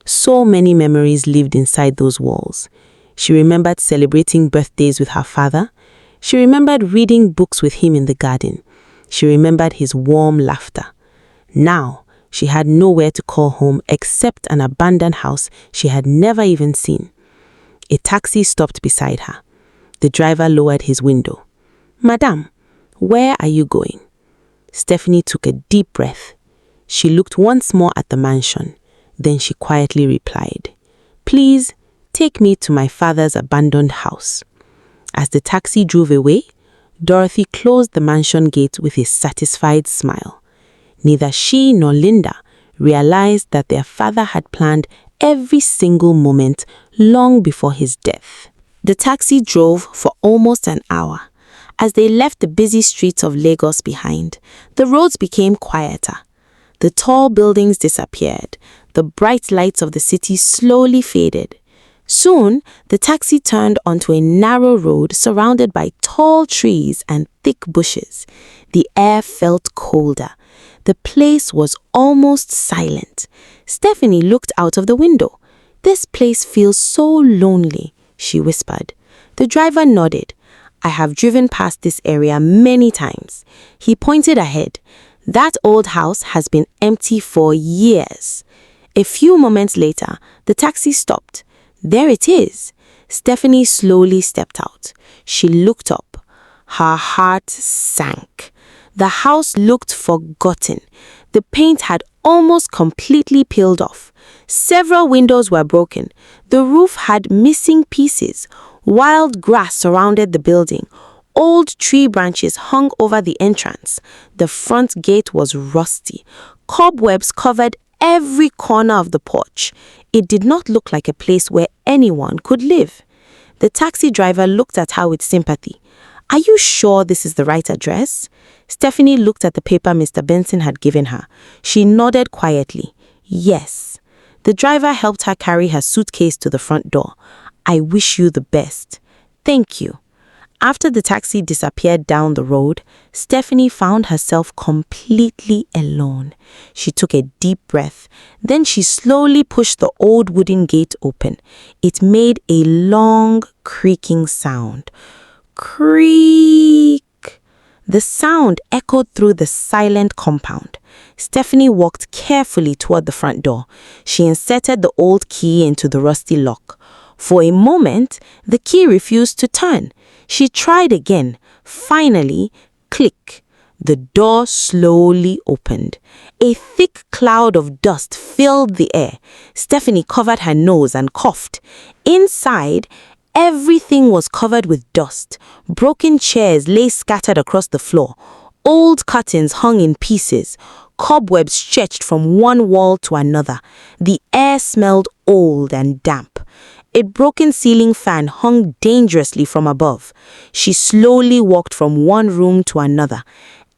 So many memories lived inside those walls. She remembered celebrating birthdays with her father. She remembered reading books with him in the garden. She remembered his warm laughter. Now, she had nowhere to call home except an abandoned house she had never even seen. A taxi stopped beside her. The driver lowered his window. Madame, where are you going? Stephanie took a deep breath. She looked once more at the mansion. Then she quietly replied, Please, take me to my father's abandoned house. As the taxi drove away, Dorothy closed the mansion gate with a satisfied smile. Neither she nor Linda realized that their father had planned every single moment long before his death. The taxi drove for almost an hour. As they left the busy streets of Lagos behind, the roads became quieter. The tall buildings disappeared. The bright lights of the city slowly faded. Soon, the taxi turned onto a narrow road surrounded by tall trees and thick bushes. The air felt colder. The place was almost silent. Stephanie looked out of the window. This place feels so lonely, she whispered. The driver nodded. I have driven past this area many times. He pointed ahead. That old house has been empty for years. A few moments later, the taxi stopped. There it is. Stephanie slowly stepped out. She looked up. Her heart sank. The house looked forgotten. The paint had almost completely peeled off. Several windows were broken. The roof had missing pieces. Wild grass surrounded the building. Old tree branches hung over the entrance. The front gate was rusty. Cobwebs covered every corner of the porch. It did not look like a place where anyone could live. The taxi driver looked at her with sympathy. "Are you sure this is the right address?" Stephanie looked at the paper Mr. Benson had given her. She nodded quietly. "Yes." The driver helped her carry her suitcase to the front door. "I wish you the best." "Thank you." After the taxi disappeared down the road, Stephanie found herself completely alone. She took a deep breath. Then she slowly pushed the old wooden gate open. It made a long, creaking sound. Creak! The sound echoed through the silent compound. Stephanie walked carefully toward the front door. She inserted the old key into the rusty lock. For a moment, the key refused to turn. She tried again. Finally, click. The door slowly opened. A thick cloud of dust filled the air. Stephanie covered her nose and coughed. Inside, everything was covered with dust. Broken chairs lay scattered across the floor. Old curtains hung in pieces. Cobwebs stretched from one wall to another. The air smelled old and damp. A broken ceiling fan hung dangerously from above. She slowly walked from one room to another.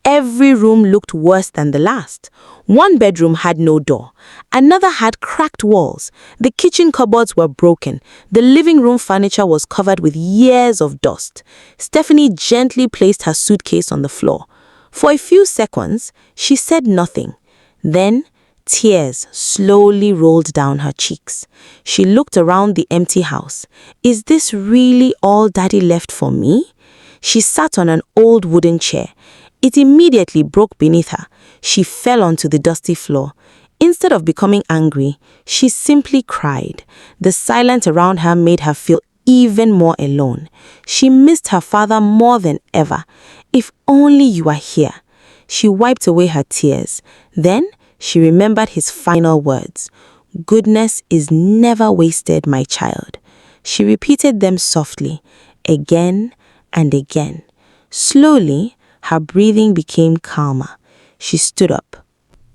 Every room looked worse than the last. One bedroom had no door. Another had cracked walls. The kitchen cupboards were broken. The living room furniture was covered with years of dust. Stephanie gently placed her suitcase on the floor. For a few seconds, she said nothing. Then, tears slowly rolled down her cheeks. She looked around the empty house. Is this really all Daddy left for me? She sat on an old wooden chair. It immediately broke beneath her. She fell onto the dusty floor. Instead of becoming angry, she simply cried. The silence around her made her feel even more alone. She missed her father more than ever. If only you were here. She wiped away her tears. Then she remembered his final words. "Goodness is never wasted, my child." She repeated them softly, again and again. Slowly, her breathing became calmer. She stood up.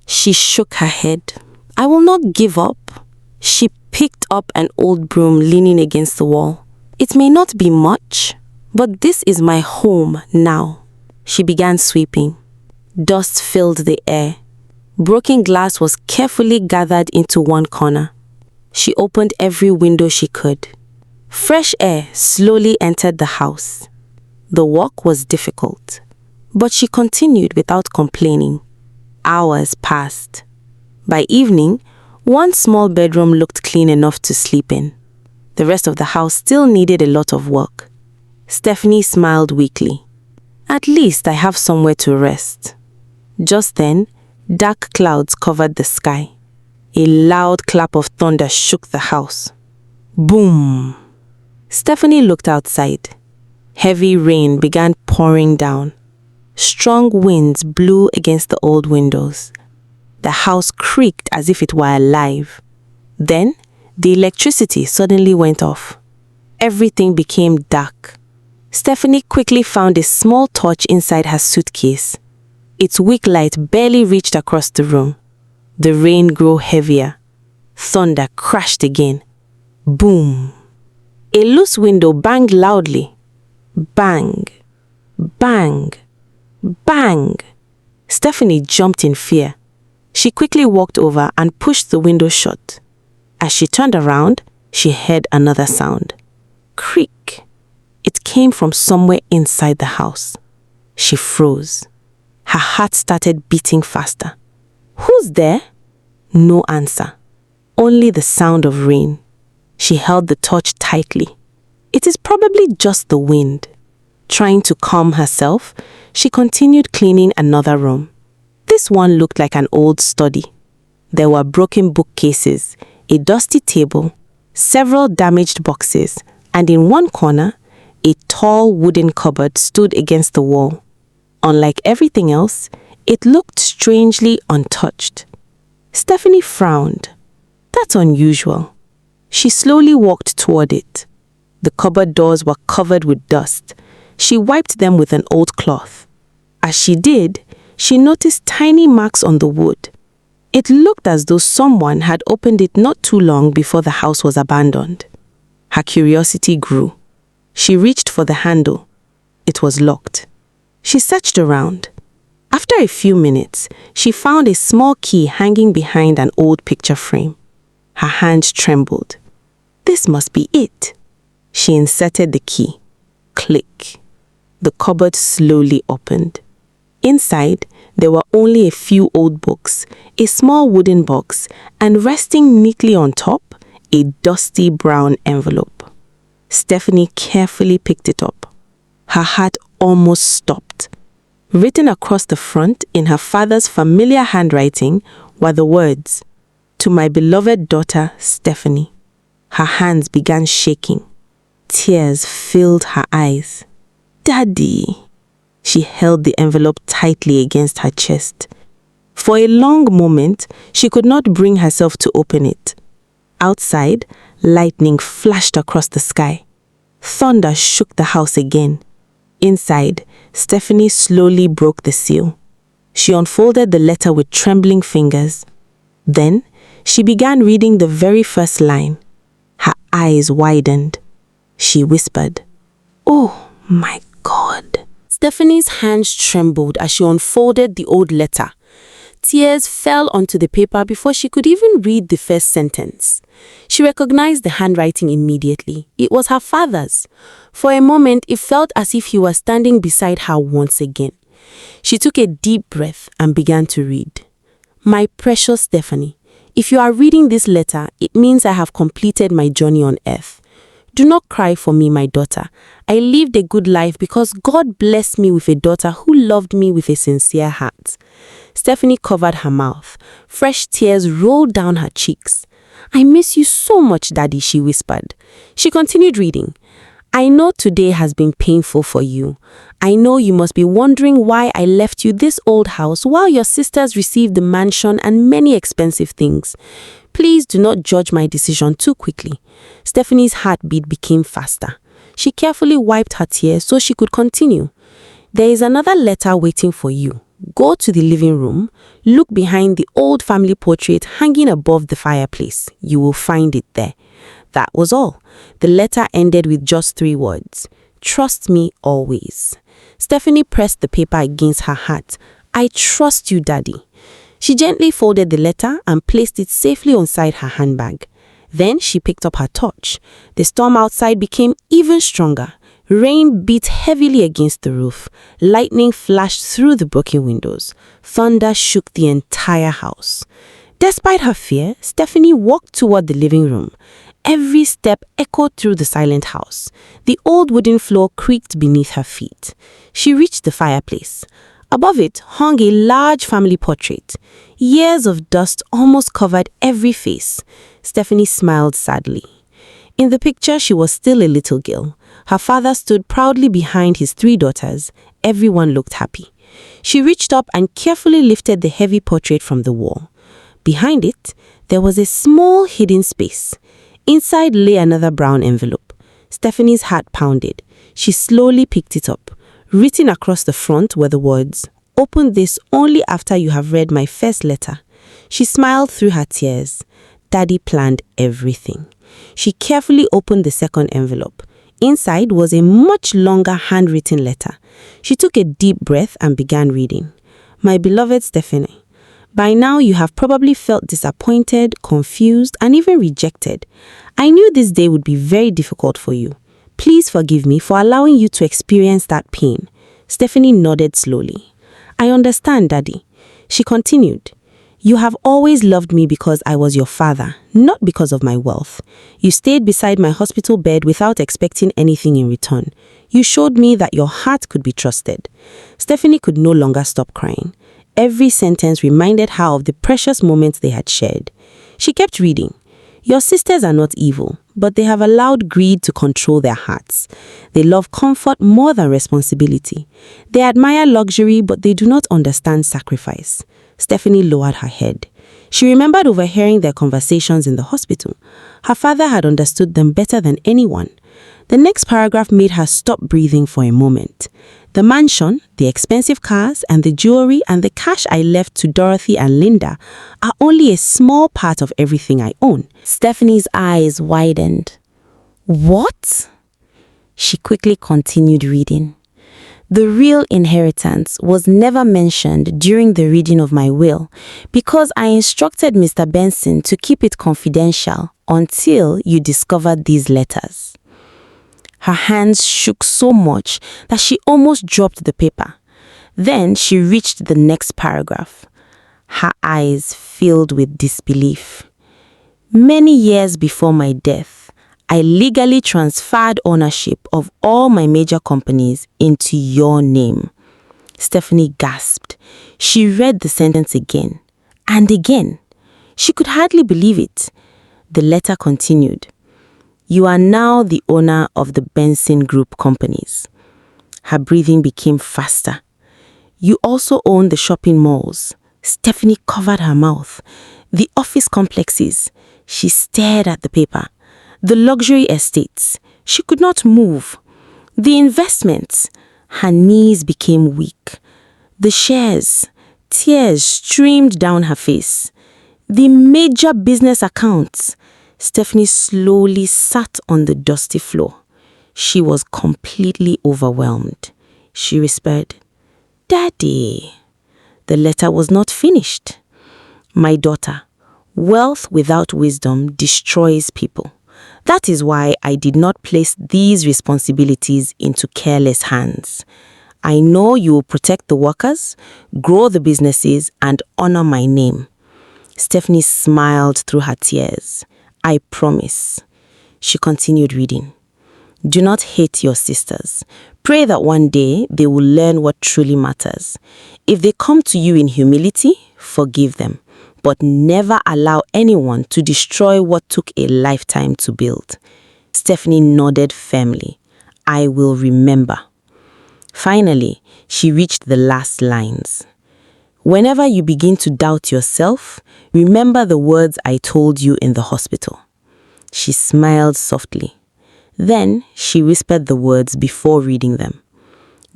She shook her head. "I will not give up." She picked up an old broom leaning against the wall. "It may not be much, but this is my home now." She began sweeping. Dust filled the air. Broken glass was carefully gathered into one corner. She opened every window she could. Fresh air slowly entered the house. The walk was difficult, but she continued without complaining. Hours passed. By evening, one small bedroom looked clean enough to sleep in. The rest of the house still needed a lot of work. Stephanie smiled weakly. "At least I have somewhere to rest." Just then, dark clouds covered the sky. A loud clap of thunder shook the house. Boom! Stephanie looked outside. Heavy rain began pouring down. Strong winds blew against the old windows. The house creaked as if it were alive. Then, the electricity suddenly went off. Everything became dark. Stephanie quickly found a small torch inside her suitcase. Its weak light barely reached across the room. The rain grew heavier. Thunder crashed again. Boom! A loose window banged loudly. Bang! Bang! Bang! Stephanie jumped in fear. She quickly walked over and pushed the window shut. As she turned around, she heard another sound. Creak! It came from somewhere inside the house. She froze. Her heart started beating faster. Who's there? No answer. Only the sound of rain. She held the torch tightly. It is probably just the wind. Trying to calm herself, she continued cleaning another room. This one looked like an old study. There were broken bookcases, a dusty table, several damaged boxes, and in one corner, a tall wooden cupboard stood against the wall. Unlike everything else, it looked strangely untouched. Stephanie frowned. That's unusual. She slowly walked toward it. The cupboard doors were covered with dust. She wiped them with an old cloth. As she did, she noticed tiny marks on the wood. It looked as though someone had opened it not too long before the house was abandoned. Her curiosity grew. She reached for the handle. It was locked. She searched around. After a few minutes, she found a small key hanging behind an old picture frame. Her hand trembled. This must be it. She inserted the key. Click. The cupboard slowly opened. Inside, there were only a few old books, a small wooden box, and resting neatly on top, a dusty brown envelope. Stephanie carefully picked it up. Her heart almost stopped. Written across the front in her father's familiar handwriting were the words, "To my beloved daughter, Stephanie." Her hands began shaking. Tears filled her eyes. "Daddy." She held the envelope tightly against her chest. For a long moment, she could not bring herself to open it. Outside, lightning flashed across the sky. Thunder shook the house again. Inside, Stephanie slowly broke the seal. She unfolded the letter with trembling fingers. Then, she began reading the very first line. Her eyes widened. She whispered, "Oh my God." Stephanie's hands trembled as she unfolded the old letter. Tears fell onto the paper before she could even read the first sentence. She recognized the handwriting immediately. It was her father's. For a moment, it felt as if he was standing beside her once again. She took a deep breath and began to read. "My precious Stephanie, if you are reading this letter, it means I have completed my journey on earth. Do not cry for me, my daughter. I lived a good life because God blessed me with a daughter who loved me with a sincere heart." Stephanie covered her mouth. Fresh tears rolled down her cheeks. "I miss you so much, Daddy," she whispered. She continued reading. "I know today has been painful for you. I know you must be wondering why I left you this old house while your sisters received the mansion and many expensive things. Please do not judge my decision too quickly." Stephanie's heartbeat became faster. She carefully wiped her tears so she could continue. "There is another letter waiting for you. Go to the living room, look behind the old family portrait hanging above the fireplace. You will find it there." That was all. The letter ended with just 3 words. "Trust me always." Stephanie pressed the paper against her heart. "I trust you, Daddy." She gently folded the letter and placed it safely inside her handbag. Then she picked up her torch. The storm outside became even stronger. Rain beat heavily against the roof. Lightning flashed through the broken windows. Thunder shook the entire house. Despite her fear, Stephanie walked toward the living room. Every step echoed through the silent house. The old wooden floor creaked beneath her feet. She reached the fireplace. Above it hung a large family portrait. Years of dust almost covered every face. Stephanie smiled sadly. In the picture, she was still a little girl. Her father stood proudly behind his 3 daughters. Everyone looked happy. She reached up and carefully lifted the heavy portrait from the wall. Behind it, there was a small hidden space. Inside lay another brown envelope. Stephanie's heart pounded. She slowly picked it up. Written across the front were the words, "Open this only after you have read my first letter." She smiled through her tears. Daddy planned everything. She carefully opened the second envelope. Inside was a much longer handwritten letter. She took a deep breath and began reading. "My beloved Stephanie, by now you have probably felt disappointed, confused, and even rejected. I knew this day would be very difficult for you. Please forgive me for allowing you to experience that pain." Stephanie nodded slowly. "I understand, Daddy." She continued, "You have always loved me because I was your father, not because of my wealth. You stayed beside my hospital bed without expecting anything in return. You showed me that your heart could be trusted." Stephanie could no longer stop crying. Every sentence reminded her of the precious moments they had shared. She kept reading. Your sisters are not evil, but they have allowed greed to control their hearts. They love comfort more than responsibility. They admire luxury, but they do not understand sacrifice. Stephanie lowered her head. She remembered overhearing their conversations in the hospital. Her father had understood them better than anyone. The next paragraph made her stop breathing for a moment. The mansion, the expensive cars, and the jewelry and the cash I left to Dorothy and Linda are only a small part of everything I own. Stephanie's eyes widened. What? She quickly continued reading. The real inheritance was never mentioned during the reading of my will because I instructed Mr. Benson to keep it confidential until you discovered these letters. Her hands shook so much that she almost dropped the paper. Then she reached the next paragraph. Her eyes filled with disbelief. Many years before my death, I legally transferred ownership of all my major companies into your name. Stephanie gasped. She read the sentence again and again. She could hardly believe it. The letter continued. You are now the owner of the Benson Group companies. Her breathing became faster. You also own the shopping malls. Stephanie covered her mouth. The office complexes. She stared at the paper. The luxury estates. She could not move. The investments. Her knees became weak. The shares. Tears streamed down her face. The major business accounts. Stephanie slowly sat on the dusty floor. She was completely overwhelmed. She whispered, Daddy. The letter was not finished. My daughter, wealth without wisdom destroys people. That is why I did not place these responsibilities into careless hands. I know you will protect the workers, grow the businesses, and honor my name. Stephanie smiled through her tears. I promise. She continued reading. Do not hate your sisters. Pray that one day they will learn what truly matters. If they come to you in humility, forgive them, but never allow anyone to destroy what took a lifetime to build. Stephanie nodded firmly. I will remember. Finally, she reached the last lines. Whenever you begin to doubt yourself, remember the words I told you in the hospital. She smiled softly. Then she whispered the words before reading them.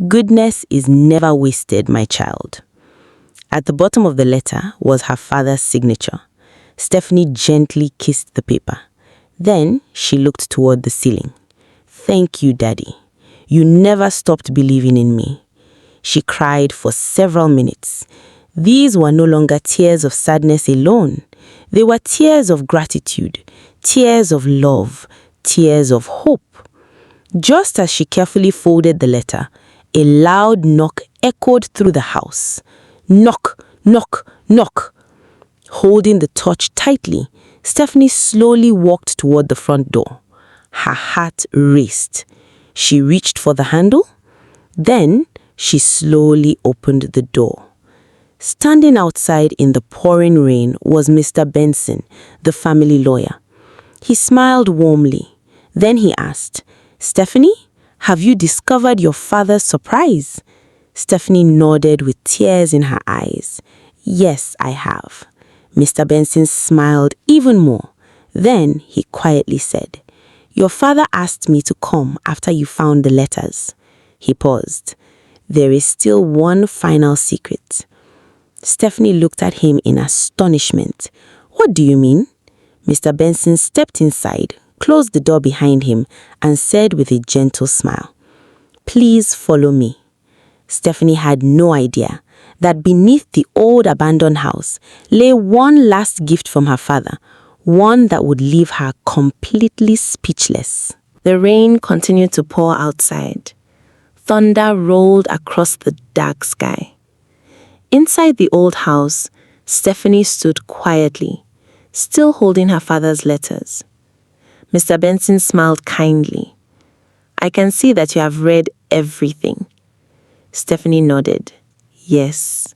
Goodness is never wasted, my child. At the bottom of the letter was her father's signature. Stephanie gently kissed the paper. Then she looked toward the ceiling. Thank you, Daddy. You never stopped believing in me. She cried for several minutes. These were no longer tears of sadness alone. They were tears of gratitude, tears of love, tears of hope. Just as she carefully folded the letter, a loud knock echoed through the house. Knock, knock, knock. Holding the torch tightly, Stephanie slowly walked toward the front door. Her heart raced. She reached for the handle. Then she slowly opened the door. Standing outside in the pouring rain was Mr. Benson, the family lawyer. He smiled warmly. Then he asked, Stephanie, have you discovered your father's surprise? Stephanie nodded with tears in her eyes. Yes, I have. Mr. Benson smiled even more. Then he quietly said, Your father asked me to come after you found the letters. He paused. There is still one final secret. Stephanie looked at him in astonishment. What do you mean? Mr. Benson stepped inside, closed the door behind him, and said with a gentle smile, Please follow me. Stephanie had no idea that beneath the old abandoned house lay one last gift from her father, one that would leave her completely speechless. The rain continued to pour outside. Thunder rolled across the dark sky. Inside the old house, Stephanie stood quietly, still holding her father's letters. Mr. Benson smiled kindly. I can see that you have read everything. Stephanie nodded. Yes.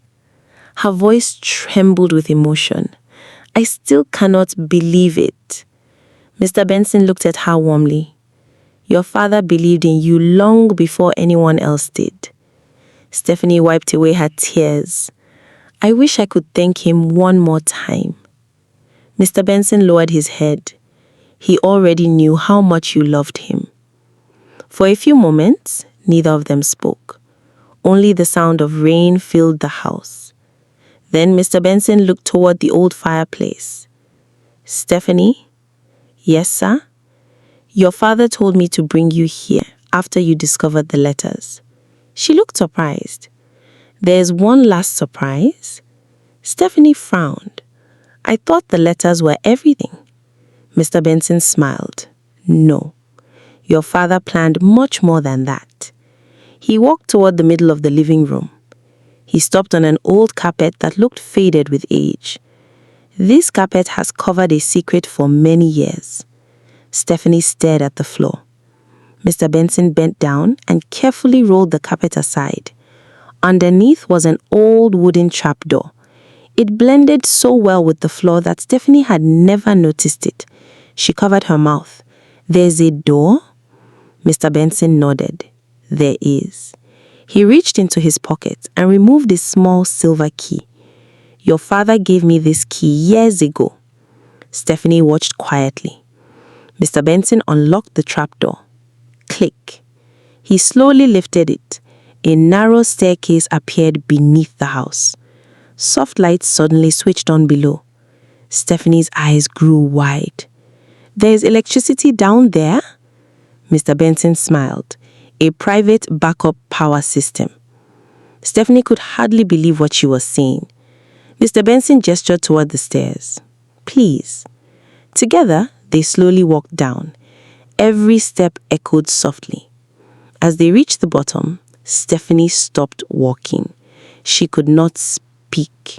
Her voice trembled with emotion. I still cannot believe it. Mr. Benson looked at her warmly. Your father believed in you long before anyone else did. Stephanie wiped away her tears. I wish I could thank him one more time. Mr. Benson lowered his head. He already knew how much you loved him. For a few moments, neither of them spoke. Only the sound of rain filled the house. Then Mr. Benson looked toward the old fireplace. Stephanie? Yes, sir? Your father told me to bring you here after you discovered the letters. She looked surprised. There's one last surprise? Stephanie frowned. I thought the letters were everything. Mr. Benson smiled. No. Your father planned much more than that. He walked toward the middle of the living room. He stopped on an old carpet that looked faded with age. This carpet has covered a secret for many years. Stephanie stared at the floor. Mr. Benson bent down and carefully rolled the carpet aside. Underneath was an old wooden trapdoor. It blended so well with the floor that Stephanie had never noticed it. She covered her mouth. There's a door? Mr. Benson nodded. There is. He reached into his pocket and removed a small silver key. Your father gave me this key years ago. Stephanie watched quietly. Mr. Benson unlocked the trapdoor. Click. He slowly lifted it. A narrow staircase appeared beneath the house. Soft lights suddenly switched on below. Stephanie's eyes grew wide. There's electricity down there? Mr. Benson smiled. A private backup power system. Stephanie could hardly believe what she was saying. Mr. Benson gestured toward the stairs. Please. Together, they slowly walked down. Every step echoed softly. As they reached the bottom, Stephanie stopped walking. She could not speak.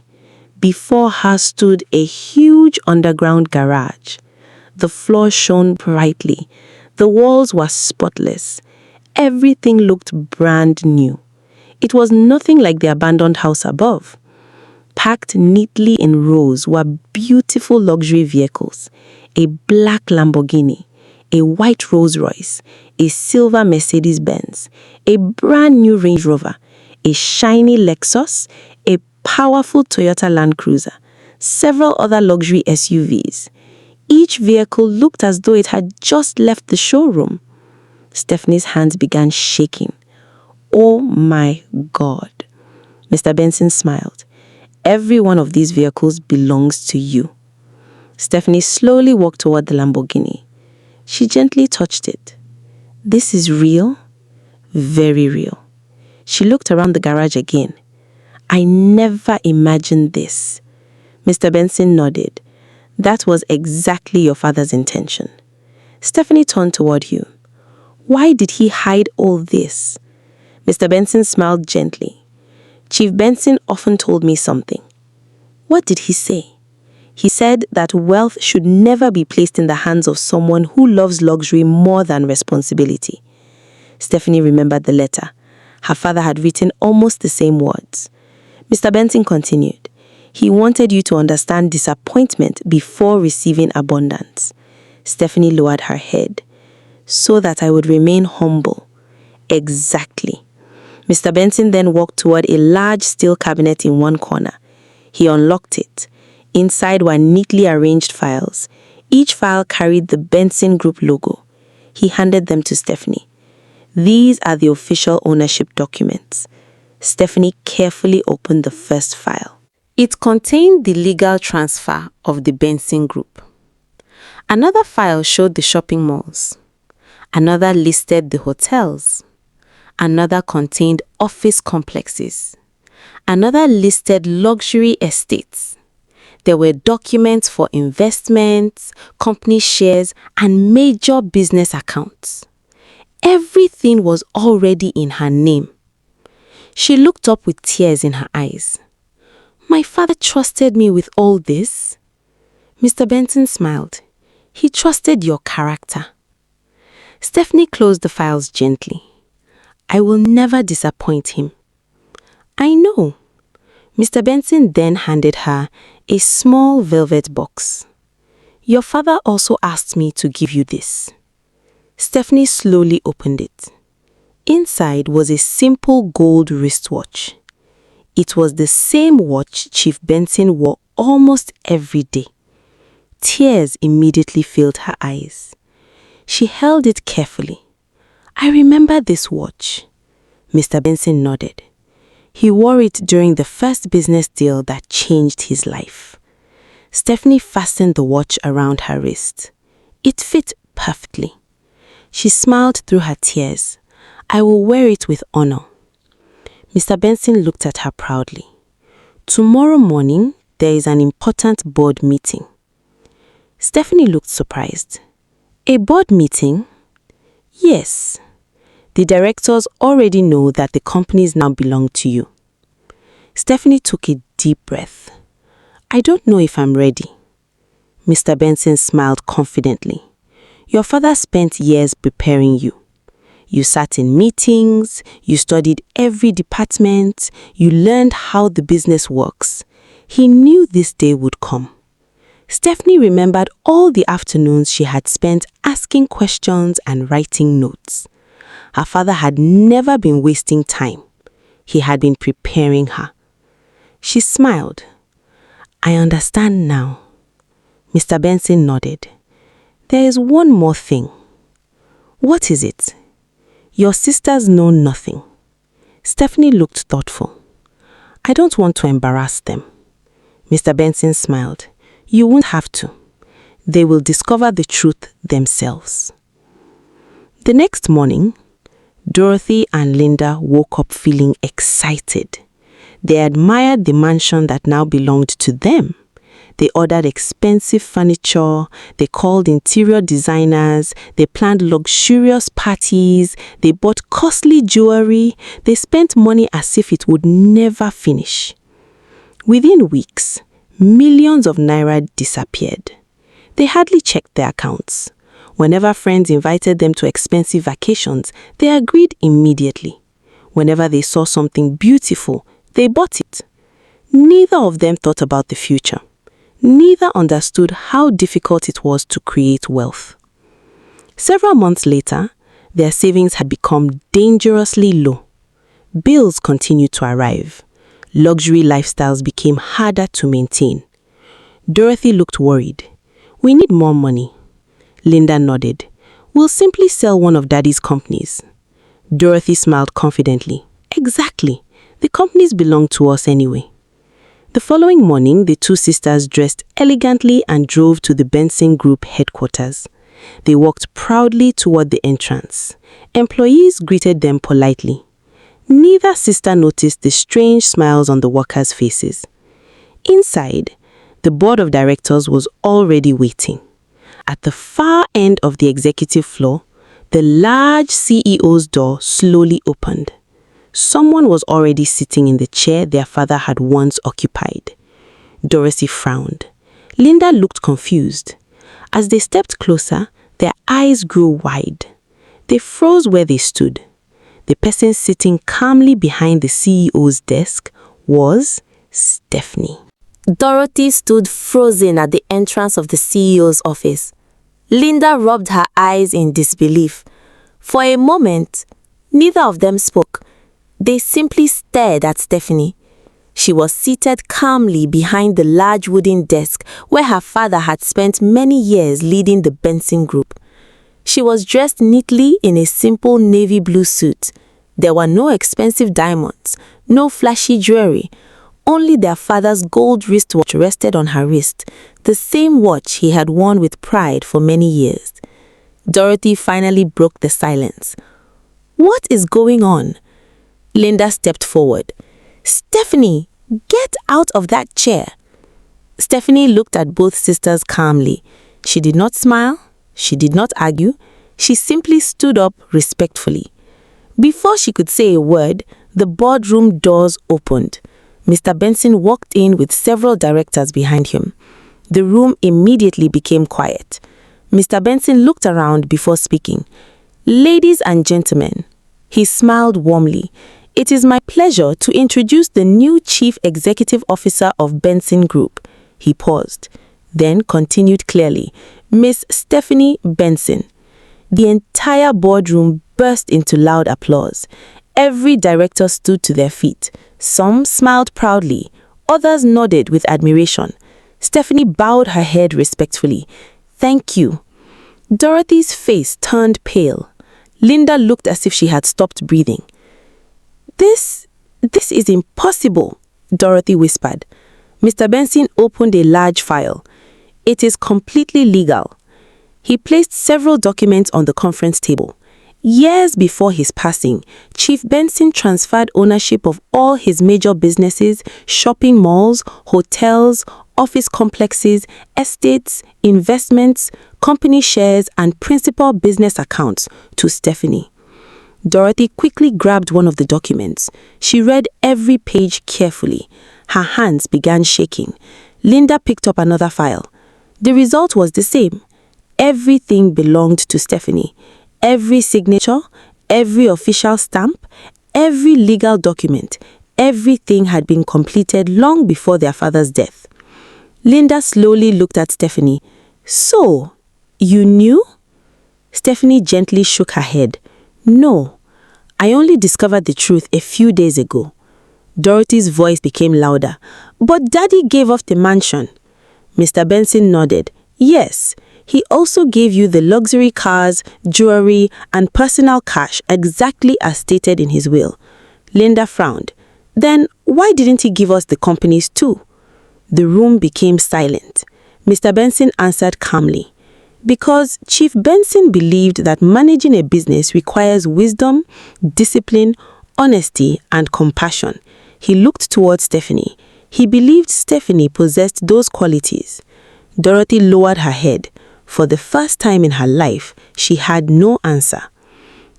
Before her stood a huge underground garage. The floor shone brightly. The walls were spotless. Everything looked brand new. It was nothing like the abandoned house above. Packed neatly in rows were beautiful luxury vehicles. A black Lamborghini, a white Rolls Royce, a silver Mercedes-Benz, a brand new Range Rover, a shiny Lexus, a powerful Toyota Land Cruiser, several other luxury SUVs. Each vehicle looked as though it had just left the showroom. Stephanie's hands began shaking. Oh my God. Mr. Benson smiled. Every one of these vehicles belongs to you. Stephanie slowly walked toward the Lamborghini. She gently touched it. This is real? Very real. She looked around the garage again. I never imagined this. Mr. Benson nodded. That was exactly your father's intention. Stephanie turned toward Hugh. Why did he hide all this? Mr. Benson smiled gently. Chief Benson often told me something. What did he say? He said that wealth should never be placed in the hands of someone who loves luxury more than responsibility. Stephanie remembered the letter. Her father had written almost the same words. Mr. Benson continued. He wanted you to understand disappointment before receiving abundance. Stephanie lowered her head. So that I would remain humble. Exactly. Mr. Benson then walked toward a large steel cabinet in one corner. He unlocked it. Inside were neatly arranged files. Each file carried the Benson Group logo. He handed them to Stephanie. These are the official ownership documents. Stephanie carefully opened the first file. It contained the legal transfer of the Benson Group. Another file showed the shopping malls. Another listed the hotels. Another contained office complexes. Another listed luxury estates. There were documents for investments, company shares, and major business accounts. Everything was already in her name. She looked up with tears in her eyes. My father trusted me with all this. Mr. Benson smiled. He trusted your character. Stephanie closed the files gently. I will never disappoint him. I know. Mr. Benson then handed her a small velvet box. "Your father also asked me to give you this." Stephanie slowly opened it. Inside was a simple gold wristwatch. It was the same watch Chief Benson wore almost every day. Tears immediately filled her eyes. She held it carefully. "I remember this watch." Mr. Benson nodded. He wore it during the first business deal that changed his life. Stephanie fastened the watch around her wrist. It fit perfectly. She smiled through her tears. "I will wear it with honor." Mr. Benson looked at her proudly. "Tomorrow morning, there is an important board meeting." Stephanie looked surprised. "A board meeting?" "Yes. The directors already know that the companies now belong to you." Stephanie took a deep breath. "I don't know if I'm ready." Mr. Benson smiled confidently. "Your father spent years preparing you. You sat in meetings, you studied every department, you learned how the business works. He knew this day would come." Stephanie remembered all the afternoons she had spent asking questions and writing notes. Her father had never been wasting time. He had been preparing her. She smiled. "I understand now." Mr. Benson nodded. "There is one more thing." "What is it?" "Your sisters know nothing." Stephanie looked thoughtful. "I don't want to embarrass them." Mr. Benson smiled. "You won't have to. They will discover the truth themselves." The next morning, Dorothy and Linda woke up feeling excited. They admired the mansion that now belonged to them. They ordered expensive furniture, they called interior designers, they planned luxurious parties, they bought costly jewelry, they spent money as if it would never finish. Within weeks, millions of naira disappeared. They hardly checked their accounts. Whenever friends invited them to expensive vacations, they agreed immediately. Whenever they saw something beautiful, they bought it. Neither of them thought about the future. Neither understood how difficult it was to create wealth. Several months later, their savings had become dangerously low. Bills continued to arrive. Luxury lifestyles became harder to maintain. Dorothy looked worried. "We need more money." Linda nodded. "We'll simply sell one of Daddy's companies." Dorothy smiled confidently. "Exactly. The companies belong to us anyway." The following morning, the two sisters dressed elegantly and drove to the Benson Group headquarters. They walked proudly toward the entrance. Employees greeted them politely. Neither sister noticed the strange smiles on the workers' faces. Inside, the board of directors was already waiting. At the far end of the executive floor, the large CEO's door slowly opened. Someone was already sitting in the chair their father had once occupied. Dorothy frowned. Linda looked confused. As they stepped closer, their eyes grew wide. They froze where they stood. The person sitting calmly behind the CEO's desk was Stephanie. Dorothy stood frozen at the entrance of the CEO's office. Linda rubbed her eyes in disbelief. For a moment, neither of them spoke. They simply stared at Stephanie. She was seated calmly behind the large wooden desk where her father had spent many years leading the Benson Group. She was dressed neatly in a simple navy blue suit. There were no expensive diamonds, no flashy jewelry. Only their father's gold wristwatch rested on her wrist, the same watch he had worn with pride for many years. Dorothy finally broke the silence. "What is going on?" Linda stepped forward. "Stephanie, get out of that chair." Stephanie looked at both sisters calmly. She did not smile. She did not argue. She simply stood up respectfully. Before she could say a word, the boardroom doors opened. Mr. Benson walked in with several directors behind him. The room immediately became quiet. Mr. Benson looked around before speaking. "Ladies and gentlemen," he smiled warmly. It is my pleasure to introduce the new Chief Executive Officer of Benson Group. He paused, then continued clearly, Miss Stephanie Benson. The entire boardroom burst into loud applause. Every director stood to their feet. Some smiled proudly, others nodded with admiration. Stephanie bowed her head respectfully. Thank you. Dorothy's face turned pale. Linda looked as if she had stopped breathing. This is impossible, Dorothy whispered. Mr. Benson opened a large file. It is completely legal. He placed several documents on the conference table. Years before his passing, Chief Benson transferred ownership of all his major businesses, shopping malls, hotels, office complexes, estates, investments, company shares, and principal business accounts to Stephanie. Dorothy quickly grabbed one of the documents. She read every page carefully. Her hands began shaking. Linda picked up another file. The result was the same. Everything belonged to Stephanie. Every signature, every official stamp, every legal document, everything had been completed long before their father's death. Linda slowly looked at Stephanie. So, you knew? Stephanie gently shook her head. No, I only discovered the truth a few days ago. Dorothy's voice became louder. But Daddy gave off the mansion. Mr. Benson nodded. Yes, he also gave you the luxury cars, jewelry, and personal cash exactly as stated in his will. Linda frowned. Then why didn't he give us the companies too? The room became silent. Mr. Benson answered calmly. Because Chief Benson believed that managing a business requires wisdom, discipline, honesty, and compassion. He looked towards Stephanie. He believed Stephanie possessed those qualities. Dorothy lowered her head. For the first time in her life, she had no answer.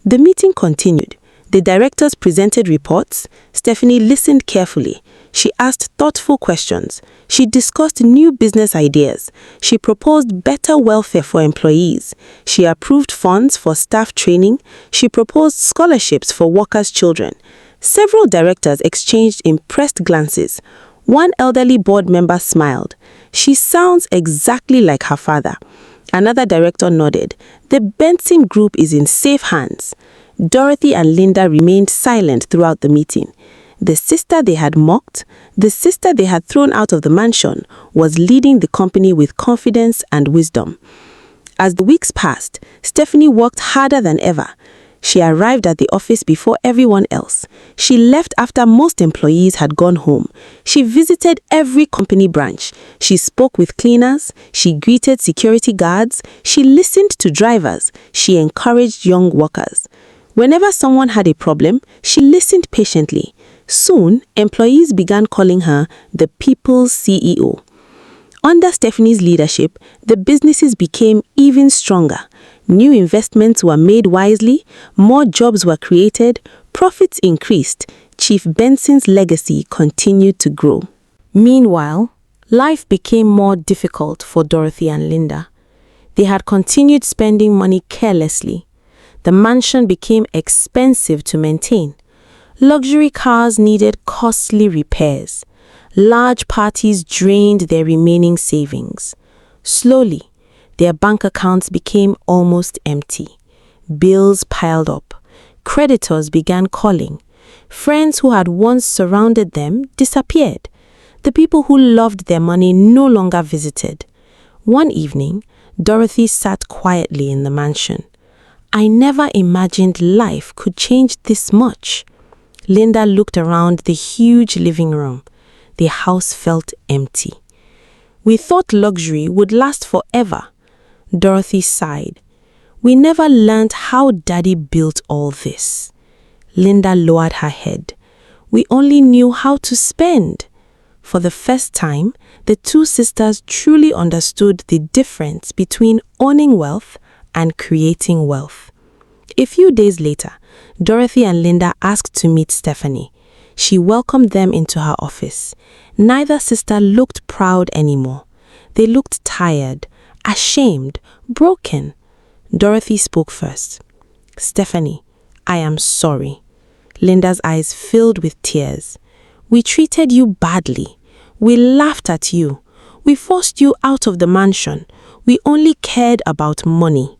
The meeting continued. The directors presented reports. Stephanie listened carefully. She asked thoughtful questions. She discussed new business ideas. She proposed better welfare for employees. She approved funds for staff training. She proposed scholarships for workers' children. Several directors exchanged impressed glances. One elderly board member smiled. She sounds exactly like her father. Another director nodded. The Benson Group is in safe hands. Dorothy and Linda remained silent throughout the meeting. The sister they had mocked, the sister they had thrown out of the mansion, was leading the company with confidence and wisdom. As the weeks passed, Stephanie worked harder than ever. She arrived at the office before everyone else. She left after most employees had gone home. She visited every company branch. She spoke with cleaners. She greeted security guards. She listened to drivers. She encouraged young workers. Whenever someone had a problem, she listened patiently. Soon, employees began calling her the People's CEO. Under Stephanie's leadership, the businesses became even stronger. New investments were made wisely, more jobs were created, profits increased. Chief Benson's legacy continued to grow. Meanwhile, life became more difficult for Dorothy and Linda. They had continued spending money carelessly. The mansion became expensive to maintain. Luxury cars needed costly repairs. Large parties drained their remaining savings. Slowly, their bank accounts became almost empty. Bills piled up. Creditors began calling. Friends who had once surrounded them disappeared. The people who loved their money no longer visited. One evening, Dorothy sat quietly in the mansion. I never imagined life could change this much. Linda looked around the huge living room. The house felt empty. We thought luxury would last forever. Dorothy sighed. We never learned how Daddy built all this. Linda lowered her head. We only knew how to spend. For the first time, the two sisters truly understood the difference between owning wealth and creating wealth. A few days later, Dorothy and Linda asked to meet Stephanie. She welcomed them into her office. Neither sister looked proud anymore. They looked tired, ashamed, broken. Dorothy spoke first. Stephanie, I am sorry. Linda's eyes filled with tears. We treated you badly. We laughed at you. We forced you out of the mansion. We only cared about money.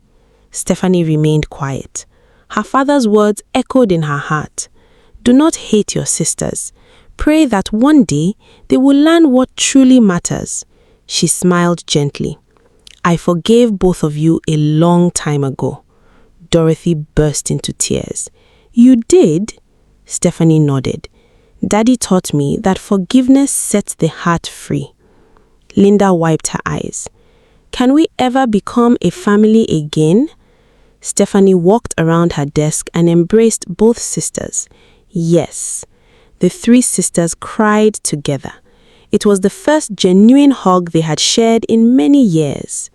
Stephanie remained quiet. Her father's words echoed in her heart. Do not hate your sisters. Pray that one day they will learn what truly matters. She smiled gently. I forgave both of you a long time ago. Dorothy burst into tears. You did? Stephanie nodded. Daddy taught me that forgiveness sets the heart free. Linda wiped her eyes. Can we ever become a family again? Stephanie walked around her desk and embraced both sisters. Yes. The three sisters cried together. It was the first genuine hug they had shared in many years.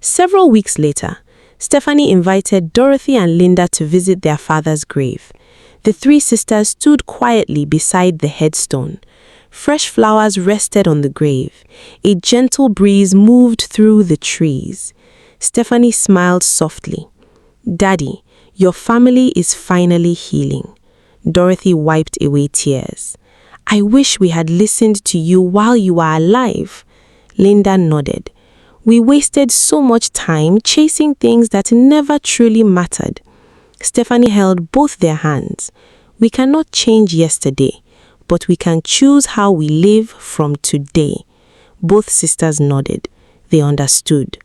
Several weeks later, Stephanie invited Dorothy and Linda to visit their father's grave. The three sisters stood quietly beside the headstone. Fresh flowers rested on the grave. A gentle breeze moved through the trees. Stephanie smiled softly. Daddy, your family is finally healing. Dorothy wiped away tears. I wish we had listened to you while you were alive. Linda nodded. We wasted so much time chasing things that never truly mattered. Stephanie held both their hands. We cannot change yesterday, but we can choose how we live from today. Both sisters nodded. They understood.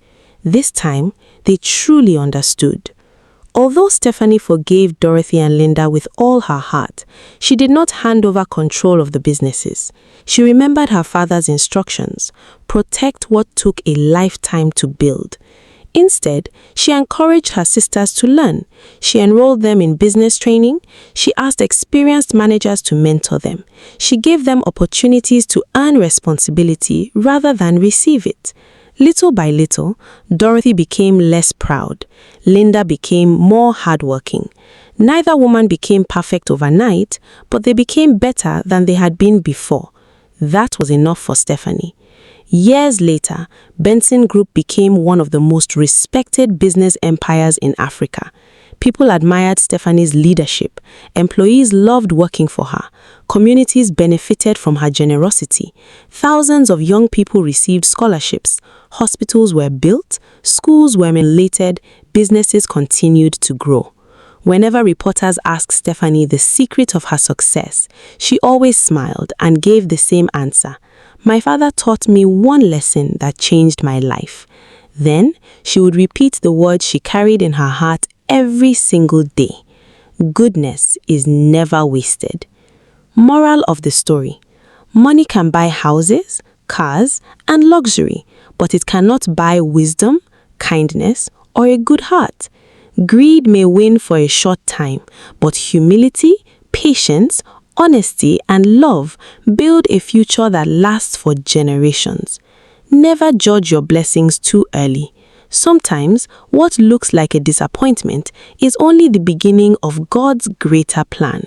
This time, they truly understood. Although Stephanie forgave Dorothy and Linda with all her heart, she did not hand over control of the businesses. She remembered her father's instructions: protect what took a lifetime to build. Instead, she encouraged her sisters to learn. She enrolled them in business training. She asked experienced managers to mentor them. She gave them opportunities to earn responsibility rather than receive it. Little by little, Dorothy became less proud. Linda became more hardworking. Neither woman became perfect overnight, but they became better than they had been before. That was enough for Stephanie. Years later, Benson Group became one of the most respected business empires in Africa. People admired Stephanie's leadership. Employees loved working for her. Communities benefited from her generosity. Thousands of young people received scholarships. Hospitals were built. Schools were enlightened. Businesses continued to grow. Whenever reporters asked Stephanie the secret of her success, she always smiled and gave the same answer. My father taught me one lesson that changed my life. Then, she would repeat the words she carried in her heart every single day. Goodness is never wasted. Moral of the story: money can buy houses, cars, and luxury, but it cannot buy wisdom, kindness, or a good heart. Greed may win for a short time, but humility, patience, honesty, and love build a future that lasts for generations. Never judge your blessings too early. Sometimes, what looks like a disappointment is only the beginning of God's greater plan.